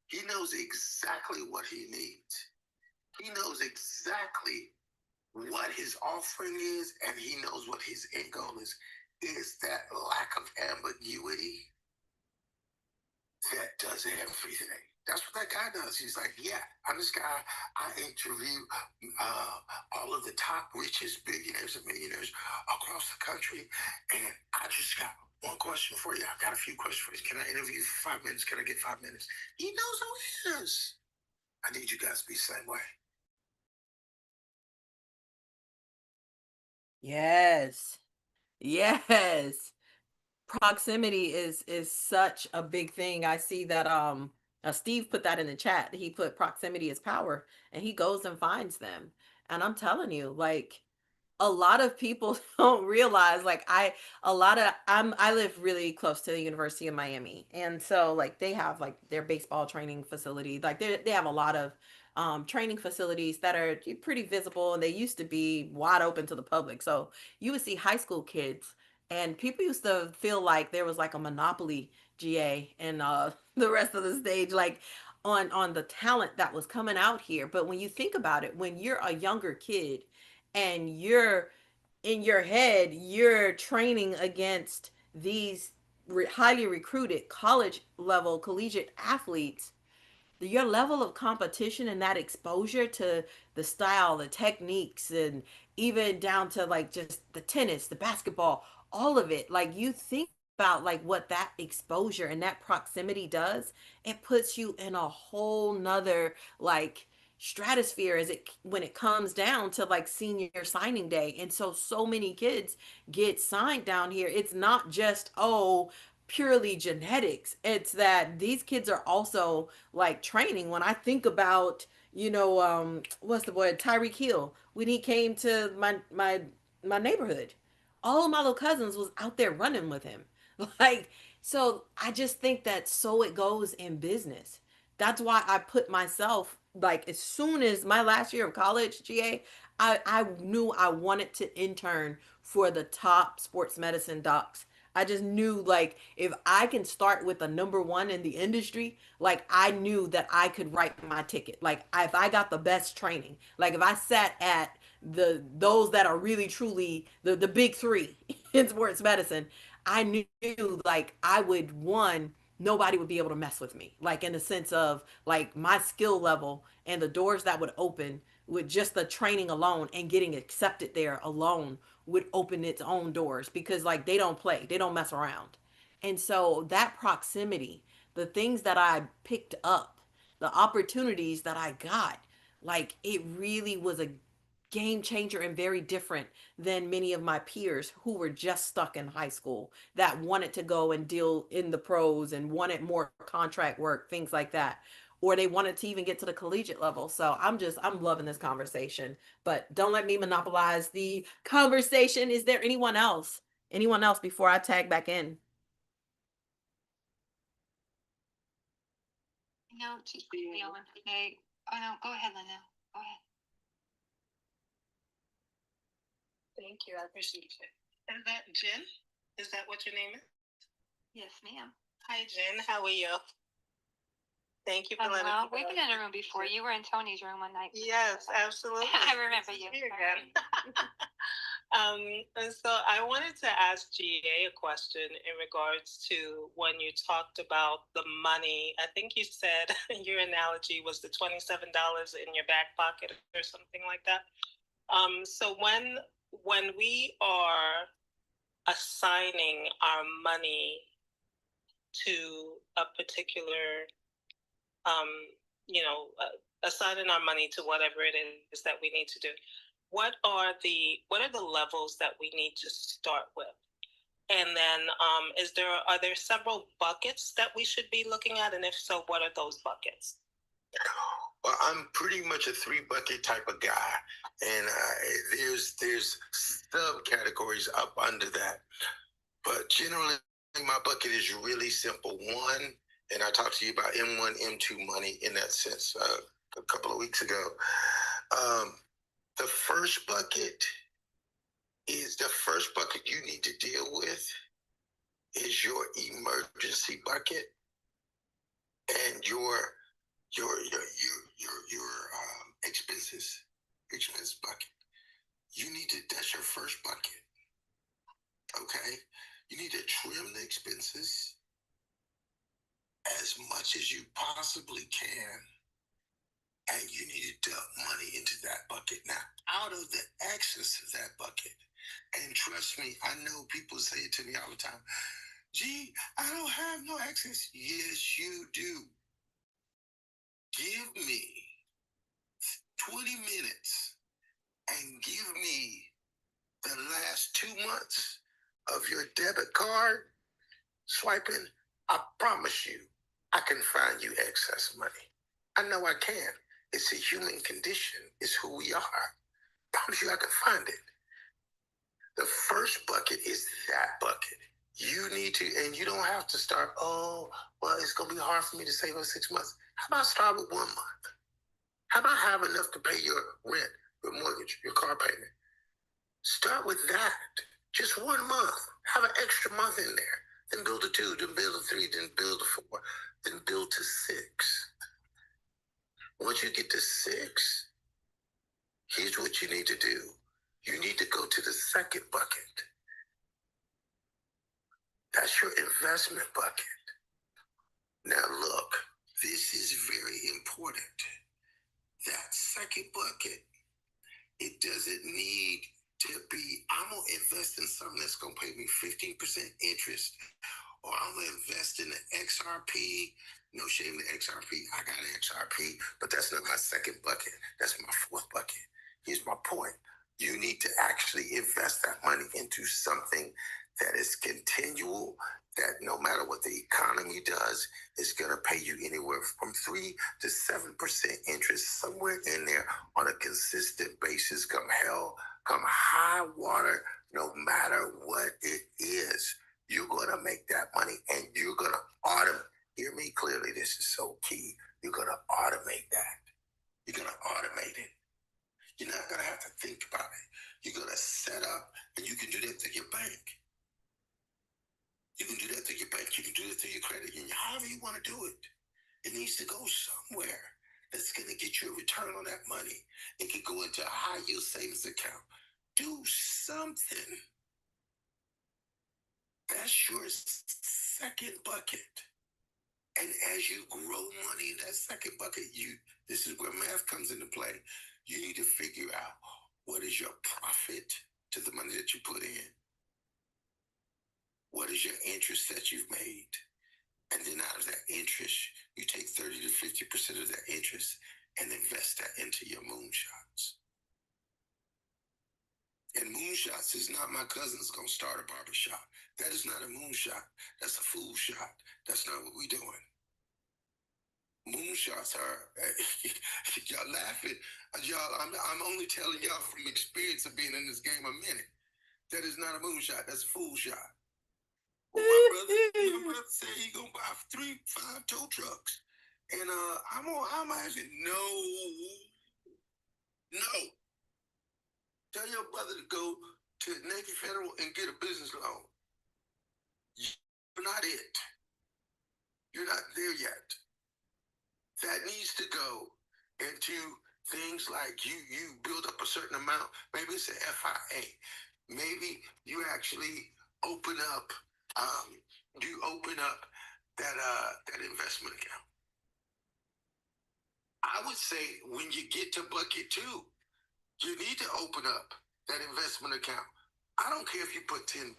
He knows exactly what he needs. He knows exactly what his offering is, and he knows what his end goal is. Is that lack of ambiguity that does everything. That's what that guy does. He's like, yeah, I'm this guy. I interview all of the top richest billionaires and millionaires across the country, and I just got one question for you. I've got a few questions for you. Can I interview you for 5 minutes? Can I get 5 minutes? He knows who he is. I need you guys to be the same way. Yes. Yes. Proximity is such a big thing. I see that Steve put that in the chat. He put proximity is power, and he goes and finds them. And I'm telling you, like, a lot of people don't realize, like, I live really close to the University of Miami, and so like they have like their baseball training facility, like they have a lot of training facilities that are pretty visible, and they used to be wide open to the public. So you would see high school kids, and people used to feel like there was like a monopoly, GA, and the rest of the stage, like on the talent that was coming out here. But when you think about it, when you're a younger kid and you're in your head, you're training against these highly recruited college level collegiate athletes, your level of competition and that exposure to the style, the techniques, and even down to like just the tennis, the basketball, all of it. Like, you think about like what that exposure and that proximity does, it puts you in a whole nother like stratosphere as it when it comes down to like senior signing day. And so many kids get signed down here. It's not just, oh, purely genetics. It's that these kids are also like training. When I think about, what's the boy, Tyreek Hill, when he came to my neighborhood, all of my little cousins was out there running with him. Like, so I just think that so it goes in business. That's why I put myself, like, as soon as my last year of college, GA, I knew I wanted to intern for the top sports medicine docs. I just knew, like, if I can start with a number one in the industry, like, I knew that I could write my ticket. Like, if I got the best training, like if I sat at those that are really truly the big three in sports medicine, I knew like I would, one, nobody would be able to mess with me. Like, in the sense of like my skill level and the doors that would open with just the training alone, and getting accepted there alone would open its own doors, because like they don't play, they don't mess around. And so that proximity, the things that I picked up, the opportunities that I got, like, it really was a game changer and very different than many of my peers who were just stuck in high school that wanted to go and deal in the pros and wanted more contract work, things like that, or they wanted to even get to the collegiate level. So I'm loving this conversation, but don't let me monopolize the conversation. Is there anyone else before I tag back in? No, she's the only. Hey, oh no, go ahead, Linda. Go ahead. Thank you. I appreciate it. Is that Jen? Is that what your name is? Yes, ma'am. Hi, Jen. How are you? Thank you for letting Well, me we've know. been in a room before. You were in Tony's room one night. Yes, absolutely. I remember you. Here again. And so I wanted to ask GA a question in regards to when you talked about the money. I think you said your analogy was the $27 in your back pocket or something like that. So when we are assigning our money to a particular assigning our money to whatever it is that we need to do. What are the levels that we need to start with? And then are there several buckets that we should be looking at? And if so, what are those buckets? Well, I'm pretty much a 3-bucket type of guy, and there's subcategories up under that. But generally, my bucket is really simple. One, and I talked to you about M1, M2 money in that sense a couple of weeks ago. The first bucket you need to deal with is your emergency bucket and your expense bucket. That's your first bucket. Okay, you need to trim the expenses as much as you possibly can, and you need to dump money into that bucket. Now, out of the excess of that bucket, and trust me, I know people say it to me all the time, gee, I don't have no excess. Yes, you do. Give me 20 minutes and give me the last 2 months of your debit card swiping. I promise you, I can find you excess money. I know I can. It's a human condition. It's who we are. I promise you I can find it. The first bucket is that bucket. You need to, and you don't have to start, oh, well, it's going to be hard for me to save up 6 months. How about start with 1 month? How about have enough to pay your rent, your mortgage, your car payment? Start with that. Just 1 month. Have an extra month in there. Then build to 2, then build to 3, then build to 4, then build to 6. Once you get to 6, here's what you need to do. You need to go to the second bucket. That's your investment bucket. Now look, this is very important. That second bucket, it doesn't need to be, I'm going to invest in something that's going to pay me 15% interest, or I'm going to invest in the XRP. No shame to XRP. I got an XRP, but that's not my second bucket. That's my fourth bucket. Here's my point. You need to actually invest that money into something that is continual, that no matter what the economy does, is going to pay you anywhere from 3 to 7% interest, somewhere in there on a consistent basis, come hell, come high water, no matter what it is. You're going to make that money, and you're going to automate. Hear me clearly, this is so key. You're going to automate that. You're going to automate it. You're not going to have to think about it. You're going to set up, and you can do that through your bank. You can do that through your bank. You can do it through your credit union, however you want to do it. It needs to go somewhere that's going to get you a return on that money. It could go into a high yield savings account. Do something. That's your second bucket. And as you grow money in that second bucket, this is where math comes into play. You need to figure out what is your profit to the money that you put in. What is your interest that you've made? And then out of that interest, you take 30 to 50% of that interest and invest that into your moonshots. And moonshots is not my cousin's going to start a barbershop. That is not a moonshot. That's a fool shot. That's not what we're doing. Moonshots are, y'all laughing. Y'all, I'm only telling y'all from experience of being in this game a minute. That is not a moonshot. That's a fool shot. Well, my brother said he gonna buy 3-5 tow trucks, and I'm asking, no. Tell your brother to go to Navy Federal and get a business loan. You're not it. You're not there yet. That needs to go into things like you build up a certain amount. Maybe it's an FIA. Maybe you actually open up that investment account. I would say when you get to bucket 2, you need to open up that investment account. I don't care if you put $10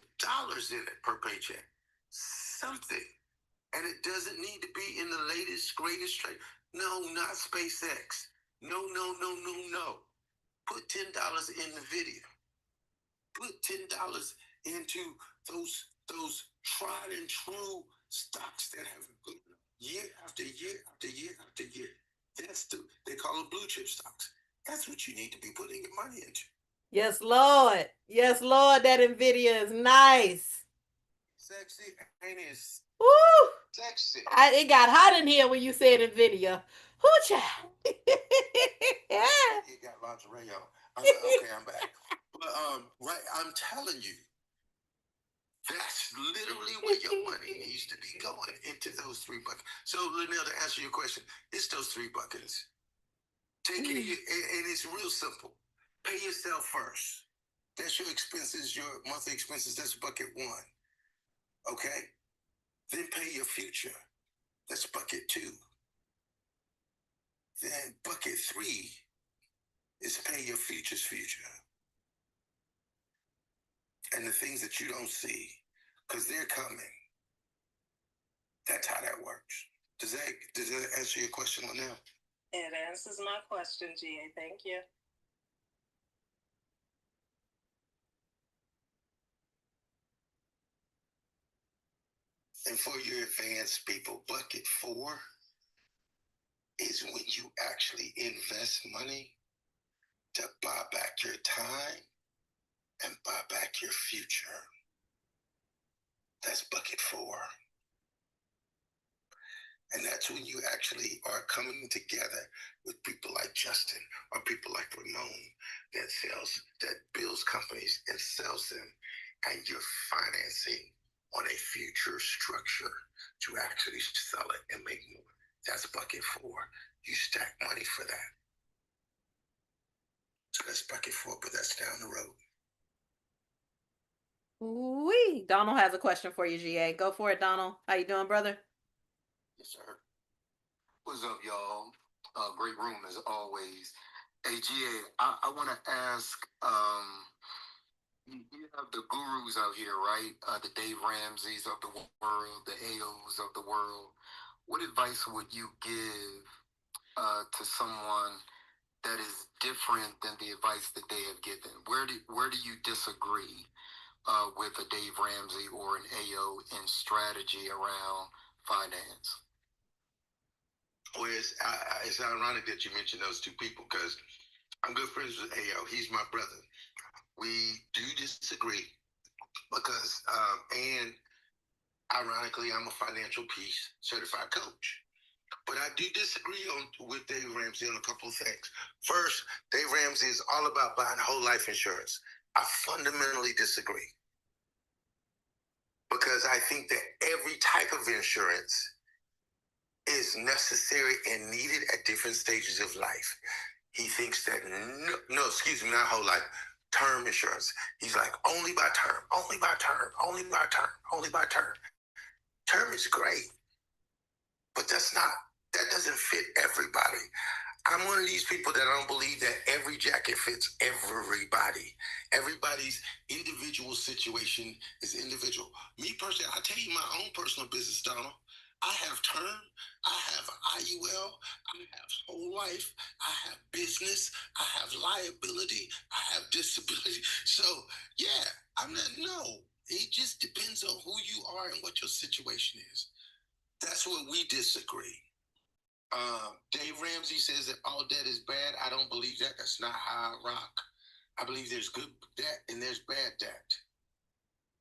in it per paycheck, something. And it doesn't need to be in the latest, greatest trade. No, not SpaceX. No. Put $10 in the video. Put $10 into those tried and true stocks that have good year after year after year after year. They call them blue chip stocks. That's what you need to be putting your money into. Yes, Lord. Yes, Lord. That NVIDIA is nice. Sexy, ain't it? Woo! Sexy. It got hot in here when you said NVIDIA. Whoo, child. It got lingerie on. Okay, I'm back. But right, I'm telling you, that's literally where your money needs to be going, into those 3 buckets. So, Linnell, to answer your question, it's those 3 buckets. Take it, and it's real simple. Pay yourself first. That's your expenses, your monthly expenses. That's bucket 1. Okay? Then pay your future. That's bucket 2. Then bucket 3 is pay your future's future. And the things that you don't see, because they're coming. That's how that works. Does that answer your question, Linnell? It answers my question, GA. Thank you. And for your advanced people, bucket 4 is when you actually invest money to buy back your time and buy back your future. That's bucket 4. And that's when you actually are coming together with people like Justin or people like Ramon that builds companies and sells them, and you're financing on a future structure to actually sell it and make more. That's bucket 4. You stack money for that. So that's bucket 4, but that's down the road. Wee. Donald has a question for you, GA. Go for it, Donald. How you doing, brother? Yes, sir. What's up, y'all? Great room as always. Hey, GA, I want to ask, you have the gurus out here, right? The Dave Ramseys of the world, the AOs of the world. What advice would you give to someone that is different than the advice that they have given? Where do you disagree with a Dave Ramsey or an AO in strategy around finance? Well, it's ironic that you mentioned those 2 people, because I'm good friends with AO. He's my brother. We do disagree because, and ironically, I'm a financial peace certified coach. But I do disagree with Dave Ramsey on a couple of things. First, Dave Ramsey is all about buying whole life insurance. I fundamentally disagree, because I think that every type of insurance is necessary and needed at different stages of life. He thinks that, not whole life, term insurance. He's like, only by term, only by term, only by term, only by term. Term is great, but that doesn't fit everybody. I'm one of these people that don't believe that every jacket fits everybody. Everybody's individual situation is individual. Me personally, I'll tell you my own personal business, Donald. I have term, I have IUL, I have whole life, I have business, I have liability, I have disability. So, yeah, it just depends on who you are and what your situation is. That's where we disagree. Dave Ramsey says that all debt is bad. I don't believe that. That's not how I rock. I believe there's good debt and there's bad debt.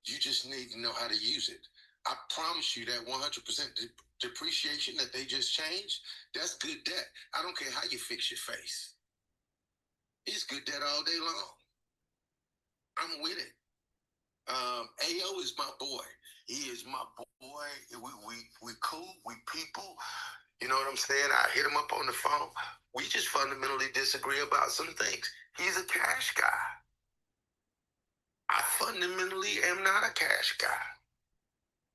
You just need to know how to use it. I promise you that 100% depreciation that they just changed, that's good debt. I don't care how you fix your face. It's good debt all day long. I'm with it. AO is my boy. He is my boy. We cool. We people. You know what I'm saying? I hit him up on the phone. We just fundamentally disagree about some things. He's a cash guy. I fundamentally am not a cash guy.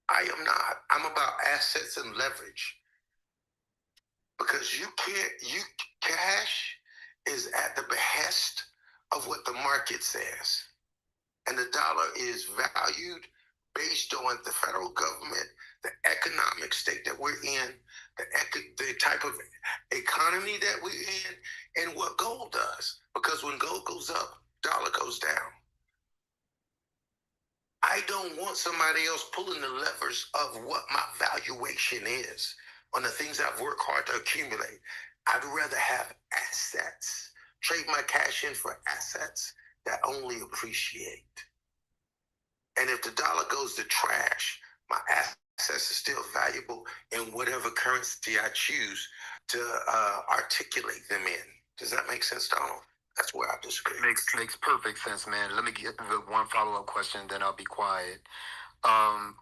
I am not. I'm about assets and leverage. Because cash is at the behest of what the market says. And the dollar is valued based on the federal government, the economic state that we're in, the type of economy that we're in, and what gold does. Because when gold goes up, dollar goes down. I don't want somebody else pulling the levers of what my valuation is on the things I've worked hard to accumulate. I'd rather have assets, trade my cash in for assets that only appreciate. And if the dollar goes to trash, my assets are still valuable in whatever currency I choose to articulate them in. Does that make sense, Donald? That's where I disagree. Makes perfect sense, man. Let me get the one follow-up question, then I'll be quiet. A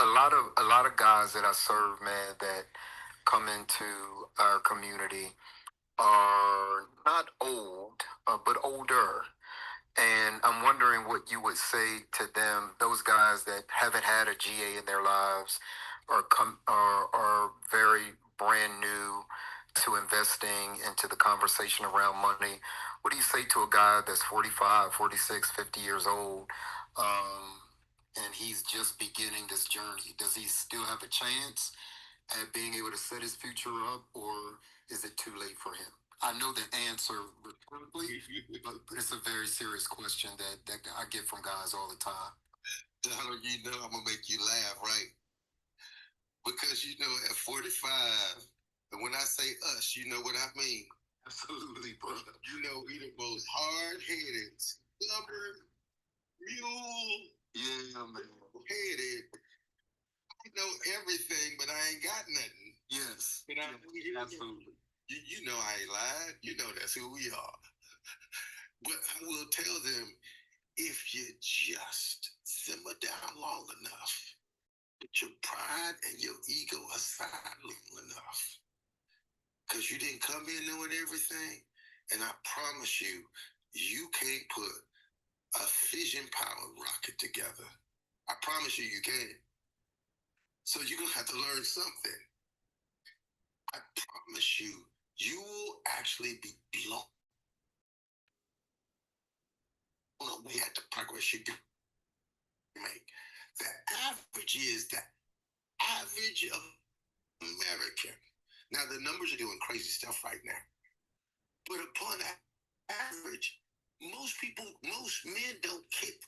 lot of guys that I serve, man, that come into our community are not old, but older. And I'm wondering what you would say to them, those guys that haven't had a GA in their lives or are very brand new to investing into the conversation around money. What do you say to a guy that's 45, 46, 50 years old, and he's just beginning this journey? Does he still have a chance at being able to set his future up, or is it too late for him? I know the answer rhetorically, but it's a very serious question that I get from guys all the time. Donald, you know I'm gonna make you laugh, right? Because you know at 45, and when I say us, you know what I mean. Absolutely, brother. You know we the most hard-headed, stubborn, mule, Yeah, man. headed. I know everything, but I ain't got nothing. Yes. But Absolutely. You know I ain't lied. You know that's who we are. But I will tell them, if you just simmer down long enough, put your pride and your ego aside long enough, because you didn't come in knowing everything, and I promise you, you can't put a fission-powered rocket together. I promise you, you can't. So you're going to have to learn something. I promise you, you will actually be blown away at the progress you do make. The average is the average of American. Now, the numbers are doing crazy stuff right now. But upon average, most men don't hit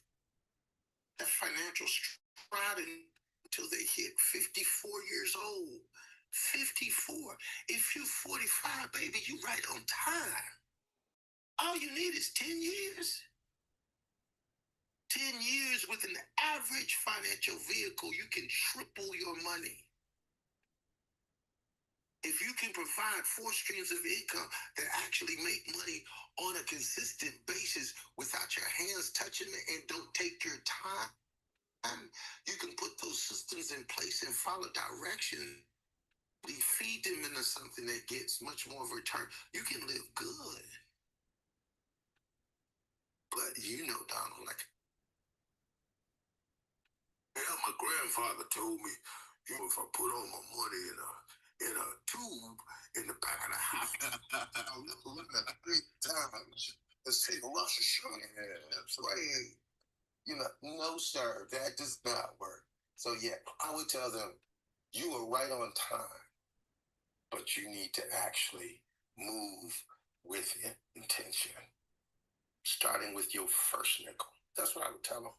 the financial stride until they hit 54 years old. 54. If you're 45, baby, you're right on time. All you need is 10 years. 10 years with an average financial vehicle, you can triple your money. If you can provide 4 streams of income that actually make money on a consistent basis without your hands touching it and don't take your time, you can put those systems in place and follow direction. We feed them into something that gets much more of a return. You can live good. But you know, Donald, like, yeah, my grandfather told me, if I put all my money in a tube in the back of the house, I'll run it 3 times. Let's say Rosh Hashanah, right? You know, no, sir, that does not work. So yeah, I would tell them, you are right on time, but you need to actually move with intention, starting with your first nickel. That's what I would tell them.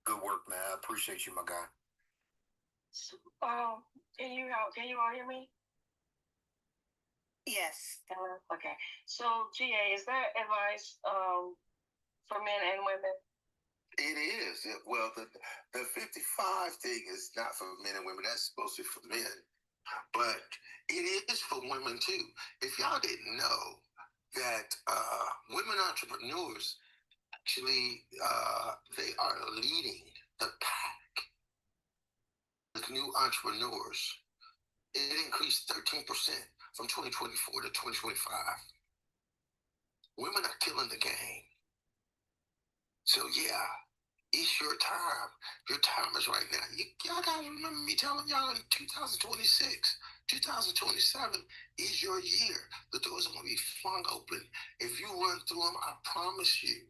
Good work, man. I appreciate you, my guy. So, can you all hear me? Yes. Okay. So, GA, is there advice for men and women? It is. Well, the 55 thing is not for men and women. That's supposed to be for men. But it is for women, too. If y'all didn't know that women entrepreneurs actually they are leading the pack with new entrepreneurs. It increased 13% from 2024 to 2025. Women are killing the game. So yeah, it's your time. Your time is right now. Y'all gotta remember me telling y'all in 2026, 2027 is your year. The doors are gonna be flung open. If you run through them, I promise you,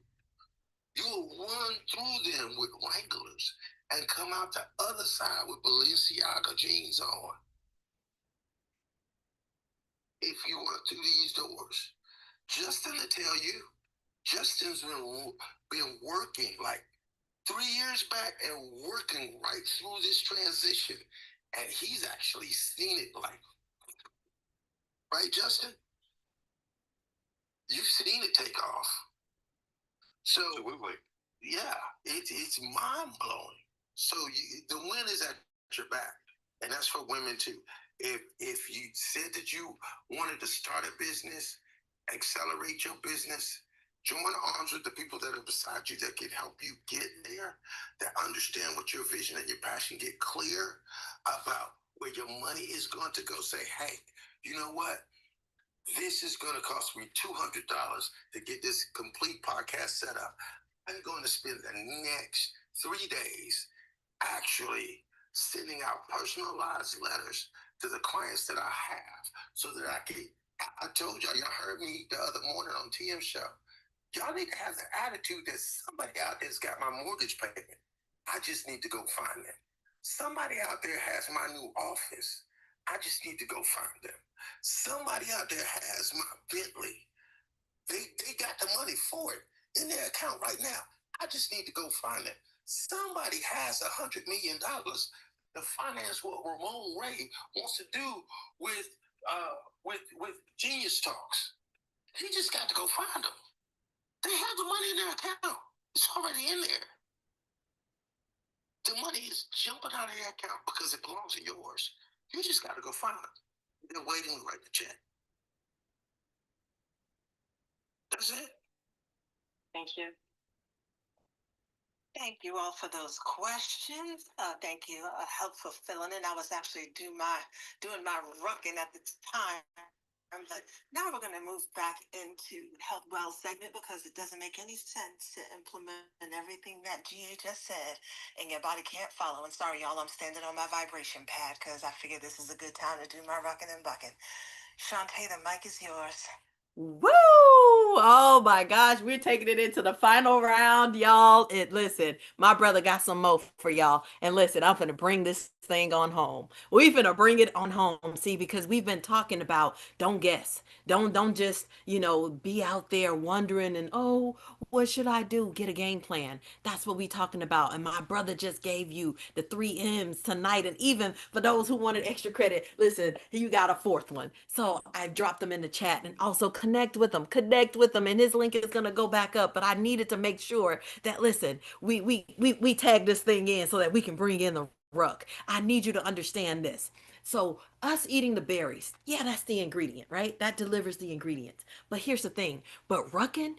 you'll run through them with Wranglers and come out the other side with Balenciaga jeans on. If you run through these doors, Justin to tell you, Justin's been working like 3 years back and working right through this transition. And he's actually seen it like, right, Justin? You've seen it take off. So, absolutely. Yeah, it's mind blowing. So the win is at your back. And that's for women too. If you said that you wanted to start a business, accelerate your business, join arms with the people that are beside you that can help you get there, that understand what your vision and your passion, get clear about where your money is going to go. Say, hey, you know what? This is going to cost me $200 to get this complete podcast set up. I'm going to spend the next 3 days actually sending out personalized letters to the clients that I have so that I can. I told y'all heard me the other morning on TM show. Y'all need to have the attitude that somebody out there's got my mortgage payment. I just need to go find them. Somebody out there has my new office. I just need to go find them. Somebody out there has my Bentley. They got the money for it in their account right now. I just need to go find it. Somebody has $100 million to finance what Ramon Ray wants to do with Genius Talks. He just got to go find them. They have the money in their account. It's already in there. The money is jumping out of their account because it belongs to yours. You just got to go find them. They're waiting to write the check. That's it. Thank you. Thank you all for those questions. Thank you. Helpful filling in. I was actually doing my rucking at the time. But now we're going to move back into Health Well segment because it doesn't make any sense to implement everything that GA just said and your body can't follow. And sorry, y'all, I'm standing on my vibration pad because I figured this is a good time to do my rucking and bucking. Shawnte, the mic is yours. Woo! Oh my gosh, we're taking it into the final round, y'all. Listen, my brother got some more for y'all. And listen, I'm gonna bring this thing on home. We finna bring it on home. See, because we've been talking about don't guess. Don't just, be out there wondering and oh, what should I do? Get a game plan. That's what we talking about. And my brother just gave you the 3 M's tonight. And even for those who wanted extra credit, listen, you got a fourth one. So I dropped them in the chat and also connect with them. Connect with them. And his link is gonna go back up. But I needed to make sure that listen, we tag this thing in so that we can bring in the ruck. I need you to understand this. So us eating the berries, yeah, that's the ingredient, right? That delivers the ingredients. But here's the thing. But rucking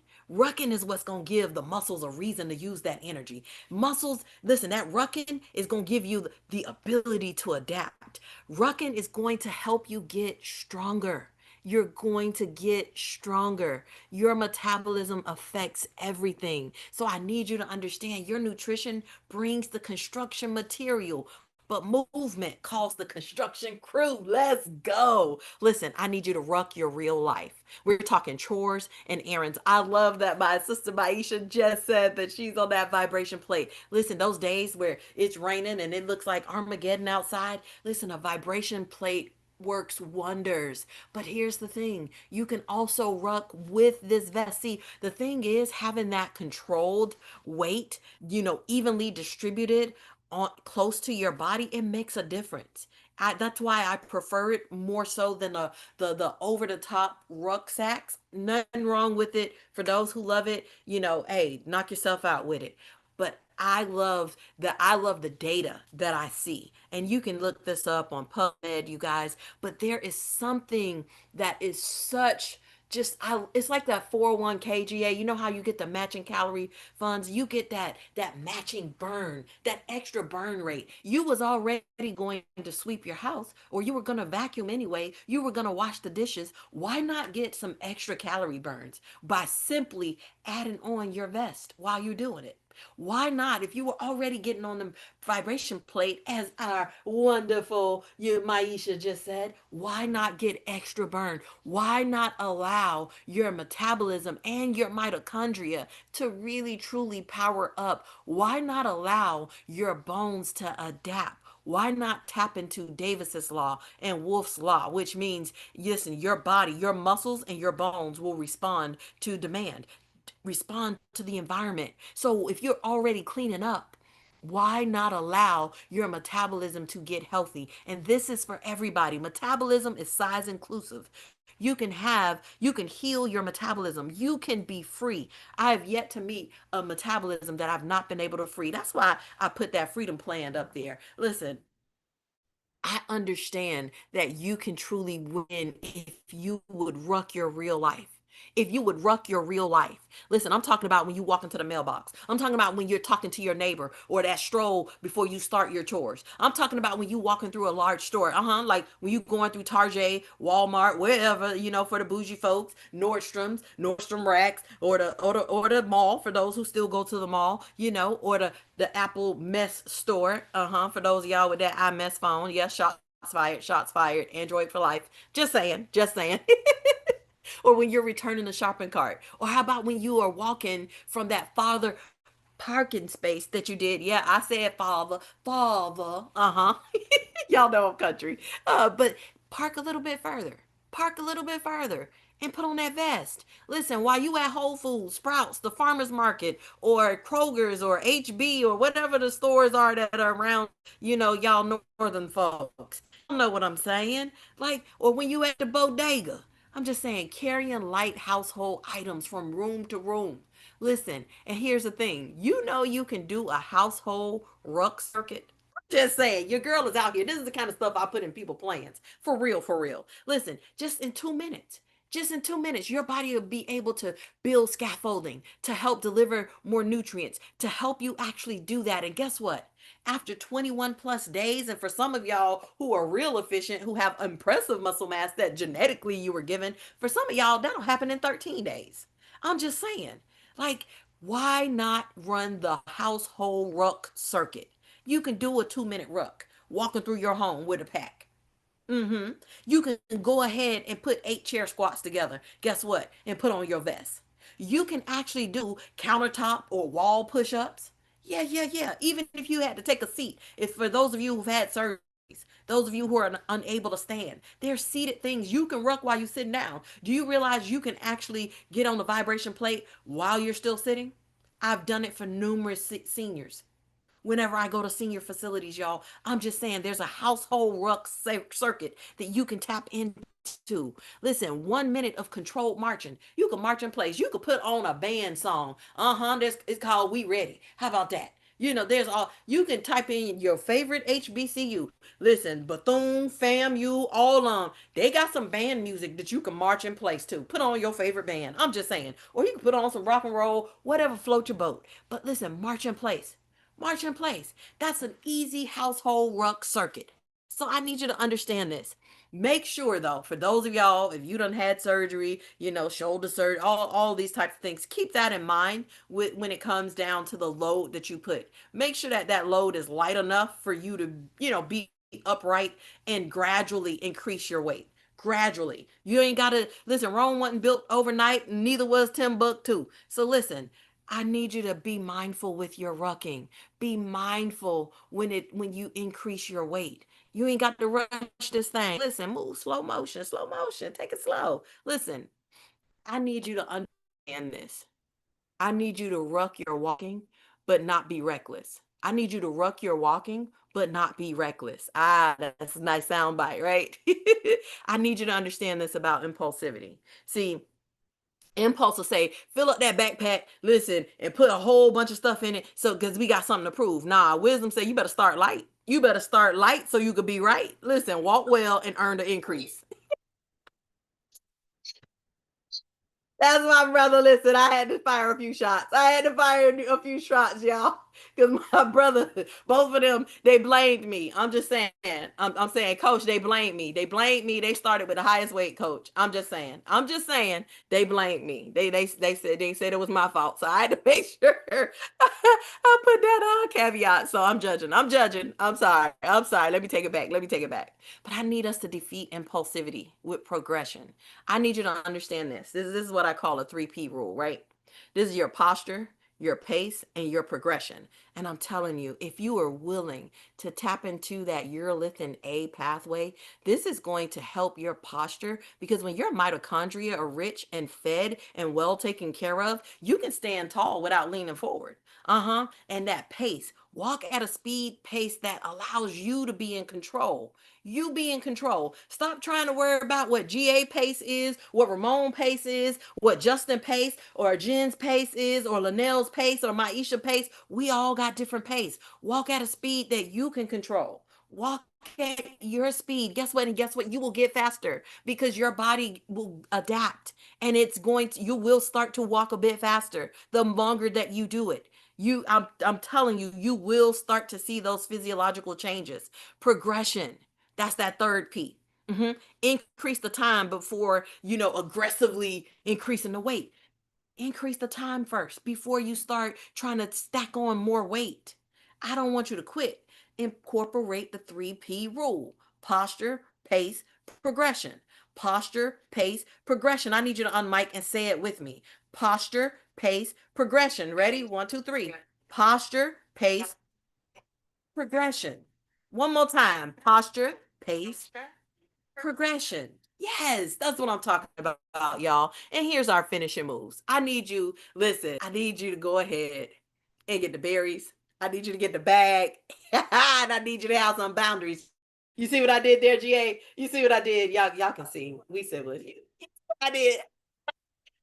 is what's going to give the muscles a reason to use that energy. Muscles, listen, that rucking is going to give you the ability to adapt. Rucking is going to help you get stronger. You're going to get stronger. Your metabolism affects everything. So I need you to understand your nutrition brings the construction material, but movement calls the construction crew. Let's go. Listen, I need you to ruck your real life. We're talking chores and errands. I love that my sister Maisha just said that she's on that vibration plate. Listen, those days where it's raining and it looks like Armageddon outside, listen, a vibration plate works wonders. But here's the thing, you can also ruck with this vest. See, the thing is having that controlled weight, evenly distributed on close to your body, it makes a difference. That's why I prefer it more so than the over the top rucksacks. Nothing wrong with it. For those who love it, hey, knock yourself out with it. But I love the data that I see. And you can look this up on PubMed, you guys. But there is something that is such it's like that 401k GA. You know how you get the matching calorie funds? You get that matching burn, that extra burn rate. You was already going to sweep your house, or you were going to vacuum anyway. You were going to wash the dishes. Why not get some extra calorie burns by simply adding on your vest while you're doing it? Why not? If you were already getting on the vibration plate, as our wonderful you Maisha just said, why not get extra burn? Why not allow your metabolism and your mitochondria to really truly power up? Why not allow your bones to adapt? Why not tap into Davis's law and Wolf's law, which means, listen, your body, your muscles, and your bones will respond to demand, respond to the environment. So if you're already cleaning up, why not allow your metabolism to get healthy? And this is for everybody. Metabolism is size inclusive. You can heal your metabolism. You can be free. I have yet to meet a metabolism that I've not been able to free. That's why I put that freedom plan up there. Listen, I understand that you can truly win if you would ruck your real life. If you would ruck your real life. Listen, I'm talking about when you walk into the mailbox. I'm talking about when you're talking to your neighbor or that stroll before you start your chores. I'm talking about when you walking through a large store. Like when you going through Target, Walmart, wherever, for the bougie folks, Nordstrom Racks, or the mall for those who still go to the mall, or the Apple Mess store. For those of y'all with that iMess phone. Yeah, shots fired, Android for life. Just saying, just saying. Or when you're returning the shopping cart. Or how about when you are walking from that father parking space that you did? Yeah, I said father. Y'all know I'm country. But park a little bit further. Park a little bit further and put on that vest. Listen, while you at Whole Foods, Sprouts, the farmers market, or Kroger's, or HB, or whatever the stores are that are around, y'all northern folks. You know what I'm saying? Like, or when you at the bodega. I'm just saying, carrying light household items from room to room. Listen, and here's the thing, you can do a household ruck circuit. Just saying, your girl is out here. This is the kind of stuff I put in people plans. For real, for real. Listen, just in 2 minutes. Just in 2 minutes, your body will be able to build scaffolding to help deliver more nutrients, to help you actually do that. And guess what? After 21 plus days, and for some of y'all who are real efficient, who have impressive muscle mass that genetically you were given, for some of y'all, that'll happen in 13 days. I'm just saying, like, why not run the household ruck circuit? You can do a 2 minute ruck walking through your home with a pack. You can go ahead and put 8 chair squats together. Guess what? And put on your vest. You can actually do countertop or wall push-ups. Yeah, yeah, yeah. Even if you had to take a seat. If for those of you who've had surgeries, those of you who are unable to stand, there's seated things you can ruck while you're sitting down. Do you realize you can actually get on the vibration plate while you're still sitting? I've done it for numerous seniors. Whenever I go to senior facilities, y'all, I'm just saying there's a household ruck circuit that you can tap into. Listen, 1 minute of controlled marching. You can march in place. You could put on a band song. It's called We Ready. How about that? There's all you can type in your favorite HBCU. Listen, Bethune, FAMU, all they got some band music that you can march in place to. Put on your favorite band. I'm just saying. Or you can put on some rock and roll, whatever float your boat. But listen, march in place. March in place. That's an easy household ruck circuit. So I need you to understand this. Make sure though, for those of y'all, if you done had surgery, shoulder surgery, all these types of things, keep that in mind when it comes down to the load that you put. Make sure that that load is light enough for you to, be upright and gradually increase your weight. Gradually. You ain't got to listen. Rome wasn't built overnight, and neither was Timbuktu. So listen, I need you to be mindful with your rucking. Be mindful when you increase your weight. You ain't got to rush this thing. Listen, move slow motion, slow motion. Take it slow. Listen, I need you to understand this. I need you to ruck your walking, but not be reckless. I need you to ruck your walking, but not be reckless. That's a nice soundbite, right? I need you to understand this about impulsivity. See, impulse will say, fill up that backpack, listen, and put a whole bunch of stuff in it. So, because we got something to prove. Nah, wisdom say you better start light. You better start light so you could be right. Listen, walk well and earn the increase. That's my brother. Listen, I had to fire a few shots. I had to fire a few shots, y'all. Because my brother, both of them, they blamed me. I'm just saying. I'm saying, coach, they blamed me. They blamed me. They started with the highest weight coach. I'm just saying. I'm just saying they blamed me. They said it was my fault. So I had to make sure I put that on caveat. So I'm judging. I'm judging. I'm sorry. I'm sorry. Let me take it back. Let me take it back. But I need us to defeat impulsivity with progression. I need you to understand this. This is what I call a 3P rule, right? This is your posture, your pace, and your progression. And I'm telling you, if you are willing to tap into that urolithin A pathway, this is going to help your posture because when your mitochondria are rich and fed and well taken care of, you can stand tall without leaning forward. And that pace, walk at a speed pace that allows you to be in control. You be in control. Stop trying to worry about what GA pace is, what Ramon pace is, what Justin pace or Jen's pace is, or Linnell's pace or Maisha pace. We all got different pace. Walk at a speed that you can control. Walk at your speed. Guess what? And guess what? You will get faster because your body will adapt and you will start to walk a bit faster the longer that you do it. I'm telling you, you will start to see those physiological changes. Progression. That's that third P. Increase the time before, aggressively increasing the weight. Increase the time first before you start trying to stack on more weight. I don't want you to quit. Incorporate the 3P rule: posture, pace, progression. Posture, pace, progression. I need you to unmic and say it with me. Posture, pace, progression. Ready? 1, 2, 3. Posture, pace, progression. One more time. Posture, pace, progression. Yes, that's what I'm talking about, y'all. And here's our finishing moves. I need you to go ahead and get the berries. I need you to get the bag. And I need you to have some boundaries. You see what I did there, GA? You see what I did? Y'all can see. We siblings. I did.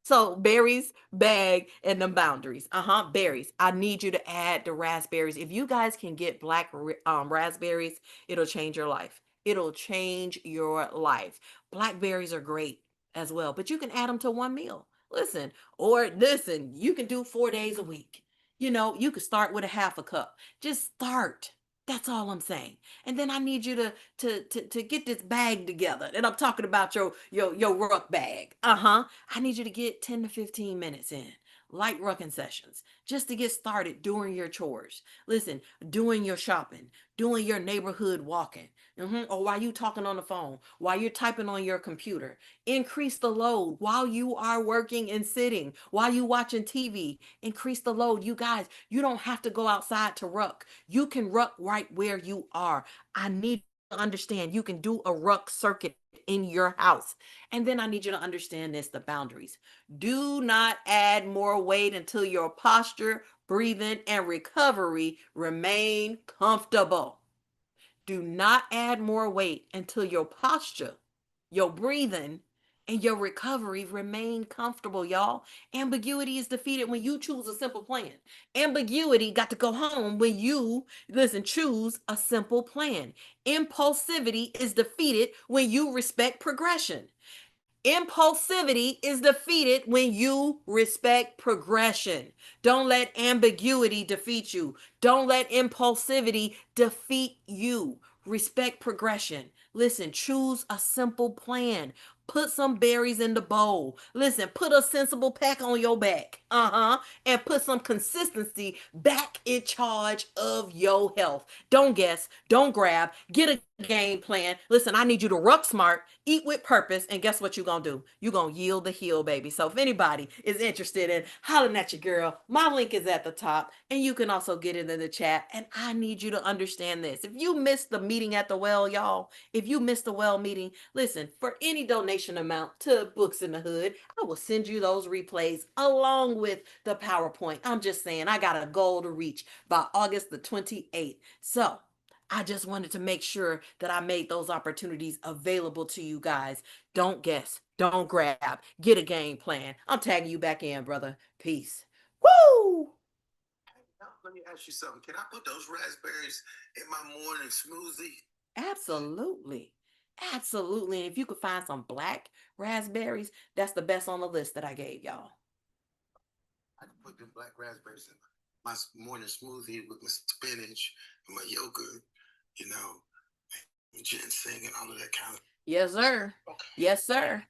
So berries, bag, and the boundaries. Berries. I need you to add the raspberries. If you guys can get black raspberries, it'll change your life. It'll change your life. Blackberries are great as well, but you can add them to one meal. Listen, you can do 4 days a week. You could start with a half a cup. Just start. That's all I'm saying. And then I need you to get this bag together. And I'm talking about your ruck bag. I need you to get 10 to 15 minutes in. Light rucking sessions just to get started doing your chores. Listen, doing your shopping, doing your neighborhood walking, or while you talking on the phone, while you're typing on your computer. Increase the load while you are working and sitting, while you watching TV. Increase the load. You guys, you don't have to go outside to ruck. You can ruck right where you are. I need to understand you can do a ruck circuit in your house. And then I need you to understand the boundaries. Do not add more weight until your posture, breathing, and recovery remain comfortable. Do not add more weight until your posture, your breathing, and your recovery remain comfortable, y'all. Ambiguity is defeated when you choose a simple plan. Ambiguity got to go home when you, choose a simple plan. Impulsivity is defeated when you respect progression. Impulsivity is defeated when you respect progression. Don't let ambiguity defeat you. Don't let impulsivity defeat you. Respect progression. Listen, choose a simple plan. Put some berries in the bowl. Listen, put a sensible pack on your back. And put some consistency back in charge of your health. Don't guess, don't grab, get a game plan. Listen, I need you to ruck smart, eat with purpose, and guess what you're gonna do? You're gonna yield the heel, baby. So if anybody is interested in hollering at your girl, my link is at the top, and you can also get it in the chat. And I need you to understand this. If you missed the meeting at the well, y'all, if you missed the well meeting, listen, for any donation amount to Books in the Hood, I will send you those replays along with the PowerPoint. I'm just saying, I got a goal to reach by August the 28th. So I just wanted to make sure that I made those opportunities available to you guys. Don't guess, don't grab, get a game plan. I'm tagging you back in, brother. Peace. Woo! Let me ask you something. Can I put those raspberries in my morning smoothie? Absolutely. Absolutely. And if you could find some black raspberries, that's the best on the list that I gave y'all. I can put the black raspberries in my morning smoothie with my spinach and my yogurt, you know, ginseng and all of that kind of. Yes, sir. Okay. Yes, sir.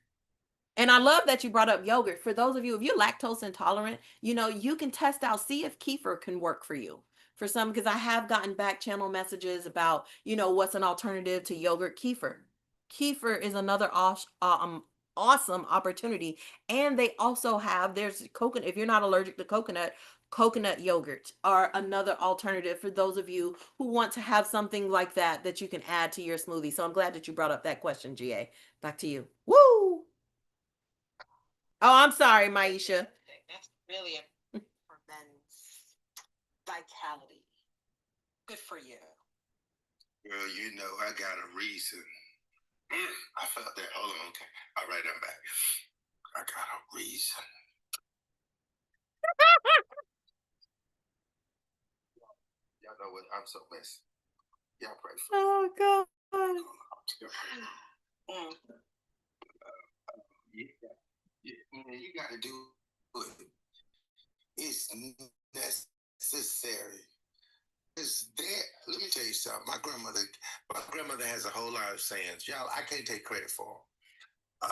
And I love that you brought up yogurt. For those of you, if you're lactose intolerant, you can test out, see if kefir can work for you. For some, because I have gotten back channel messages about, what's an alternative to yogurt. Kefir is another awesome opportunity. And they also have, there's coconut, if you're not allergic to coconut yogurt are another alternative for those of you who want to have something like that you can add to your smoothie. So I'm glad that you brought up that question, GA. Back to you. Woo! Oh, I'm sorry, Maisha. That's really for men's vitality. Good for you. Well, I got a reason. I felt that. Hold on. Okay. All right, I'm back. I got a reason. Y'all know what? I'm so messy. Y'all pray for me. Oh, God. You got to do it. It's necessary. It's there. Let me tell you something. My grandmother has a whole lot of sayings. Y'all, I can't take credit for them.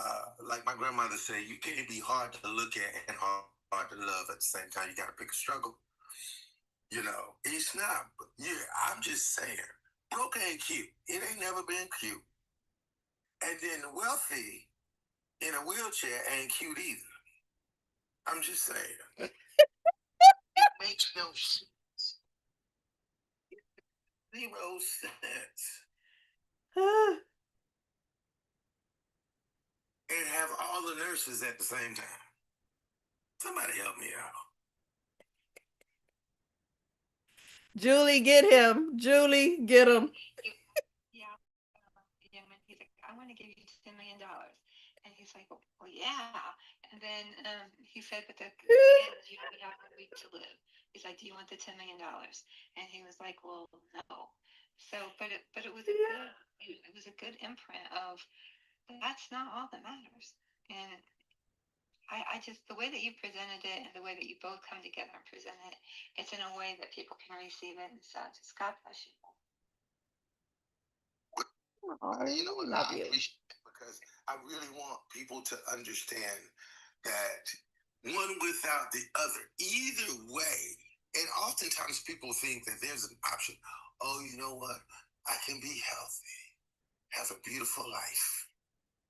Like my grandmother said, you can't be hard to look at and hard to love at the same time. You got to pick a struggle. It's not. Yeah, I'm just saying. Broke ain't cute. It ain't never been cute. And then wealthy in a wheelchair ain't cute either. I'm just saying. It makes no sense. Zero sense. And have all the nurses at the same time. Somebody help me out. Julie, get him. Julie, get him. Yeah. Young man, he's like, I want to give you $10 million. And he's like, well, yeah. And then he said, but the end, you only have 1 week to live. He's like, do you want the $10 million? And he was like, well, no. So, but it was a good imprint of that's not all that matters. And I just, the way that you presented it and the way that you both come together and present it, it's in a way that people can receive it. And so just God bless you. You know what? I appreciate it because I really want people to understand that one without the other, either way. And oftentimes people think that there's an option. Oh, you know what? I can be healthy, have a beautiful life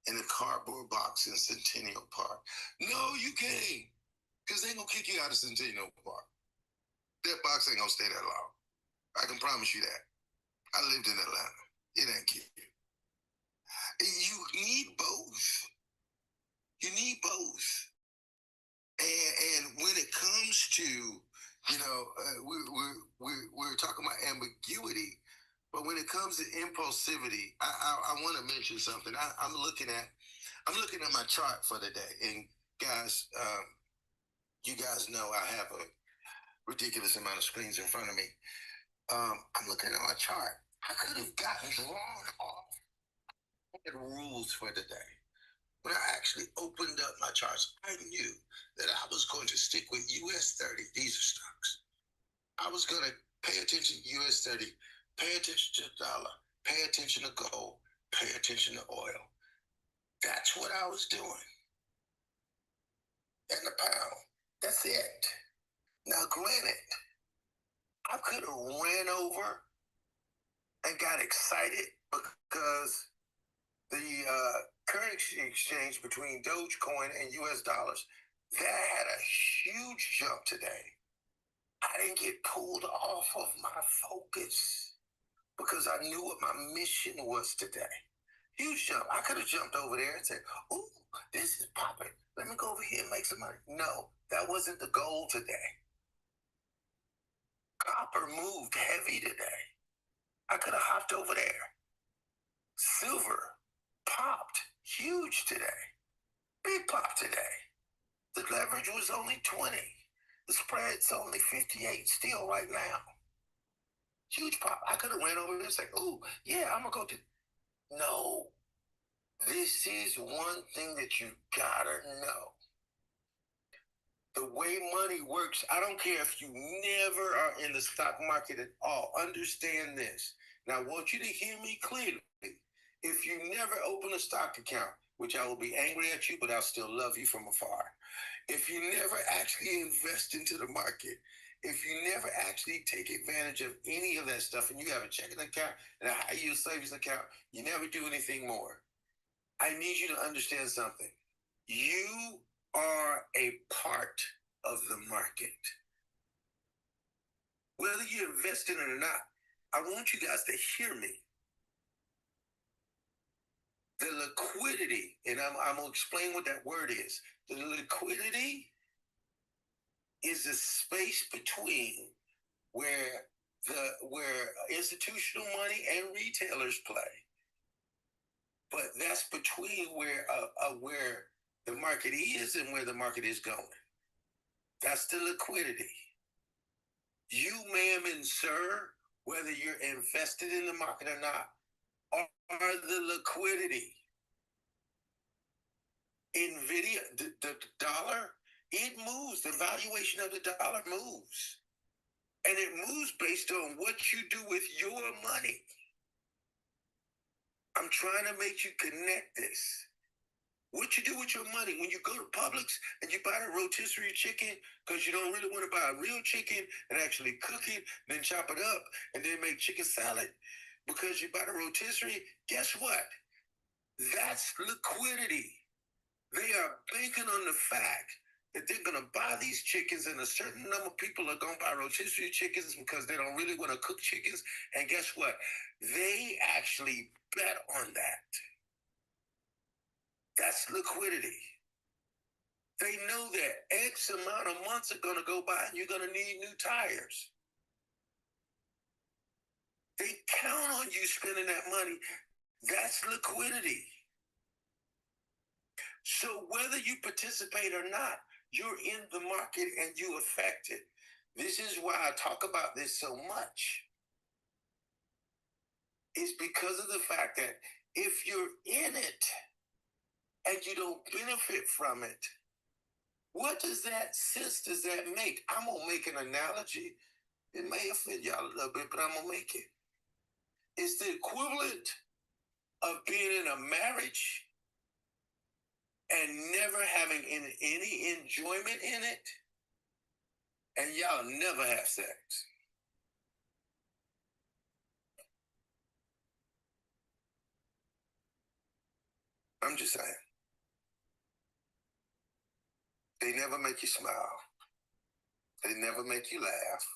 in a cardboard box in Centennial Park. No, you can't. Because they're going to kick you out of Centennial Park. That box ain't going to stay that long. I can promise you that. I lived in Atlanta. It ain't cute. You need both. You need both. And when it comes to, we're talking about ambiguity, but when it comes to impulsivity, I want to mention something. I'm looking at my chart for the day, and guys, you guys know I have a ridiculous amount of screens in front of me. I'm looking at my chart. I could have gotten drawn off the rules for the day. When I actually opened up my charts, I knew that I was going to stick with US 30. These are stocks. I was going to pay attention to US 30, pay attention to the dollar, pay attention to gold, pay attention to oil. That's what I was doing. And the pound. That's it. Now, granted, I could have ran over and got excited because the currency exchange between Dogecoin and US dollars, that had a huge jump today. I didn't get pulled off of my focus because I knew what my mission was today. Huge jump. I could have jumped over there and said, ooh, this is popping. Let me go over here and make some money. No, that wasn't the goal today. Copper moved heavy today. I could have hopped over there. Silver popped huge today. Big pop today. The leverage was only 20. The spread's only 58 still right now. Huge pop. I could have ran over there and said, ooh, yeah, I'm going to go to. No, this is one thing that you gotta know. The way money works, I don't care if you never are in the stock market at all. Understand this. Now, I want you to hear me clearly. If you never open a stock account, which I will be angry at you, but I'll still love you from afar. If you never actually invest into the market, if you never actually take advantage of any of that stuff, and you have a checking account and a high yield savings account, you never do anything more. I need you to understand something. You are a part of the market. Whether you invest in it or not, I want you guys to hear me. The liquidity, and I'm going to explain what that word is. The liquidity is the space between where institutional money and retailers play. But that's between where the market is and where the market is going. That's the liquidity. You, ma'am and sir, whether you're invested in the market or not, are the liquidity. NVIDIA, the dollar, it moves. The valuation of the dollar moves. And it moves based on what you do with your money. I'm trying to make you connect this. What you do with your money when you go to Publix and you buy a rotisserie chicken because you don't really want to buy a real chicken and actually cook it, then chop it up and then make chicken salad because you buy the rotisserie, guess what? That's liquidity. They are banking on the fact that they're going to buy these chickens and a certain number of people are going to buy rotisserie chickens because they don't really want to cook chickens. And guess what? They actually bet on that. That's liquidity. They know that X amount of months are going to go by and you're going to need new tires. They count on you spending that money. That's liquidity. So whether you participate or not, you're in the market and you affect it. This is why I talk about this so much. It's because of the fact that if you're in it and you don't benefit from it, what sense does that make? I'm going to make an analogy. It may offend y'all a little bit, but I'm going to make it. It's the equivalent of being in a marriage and never having any enjoyment in it, and y'all never have sex. I'm just saying. They never make you smile. They never make you laugh.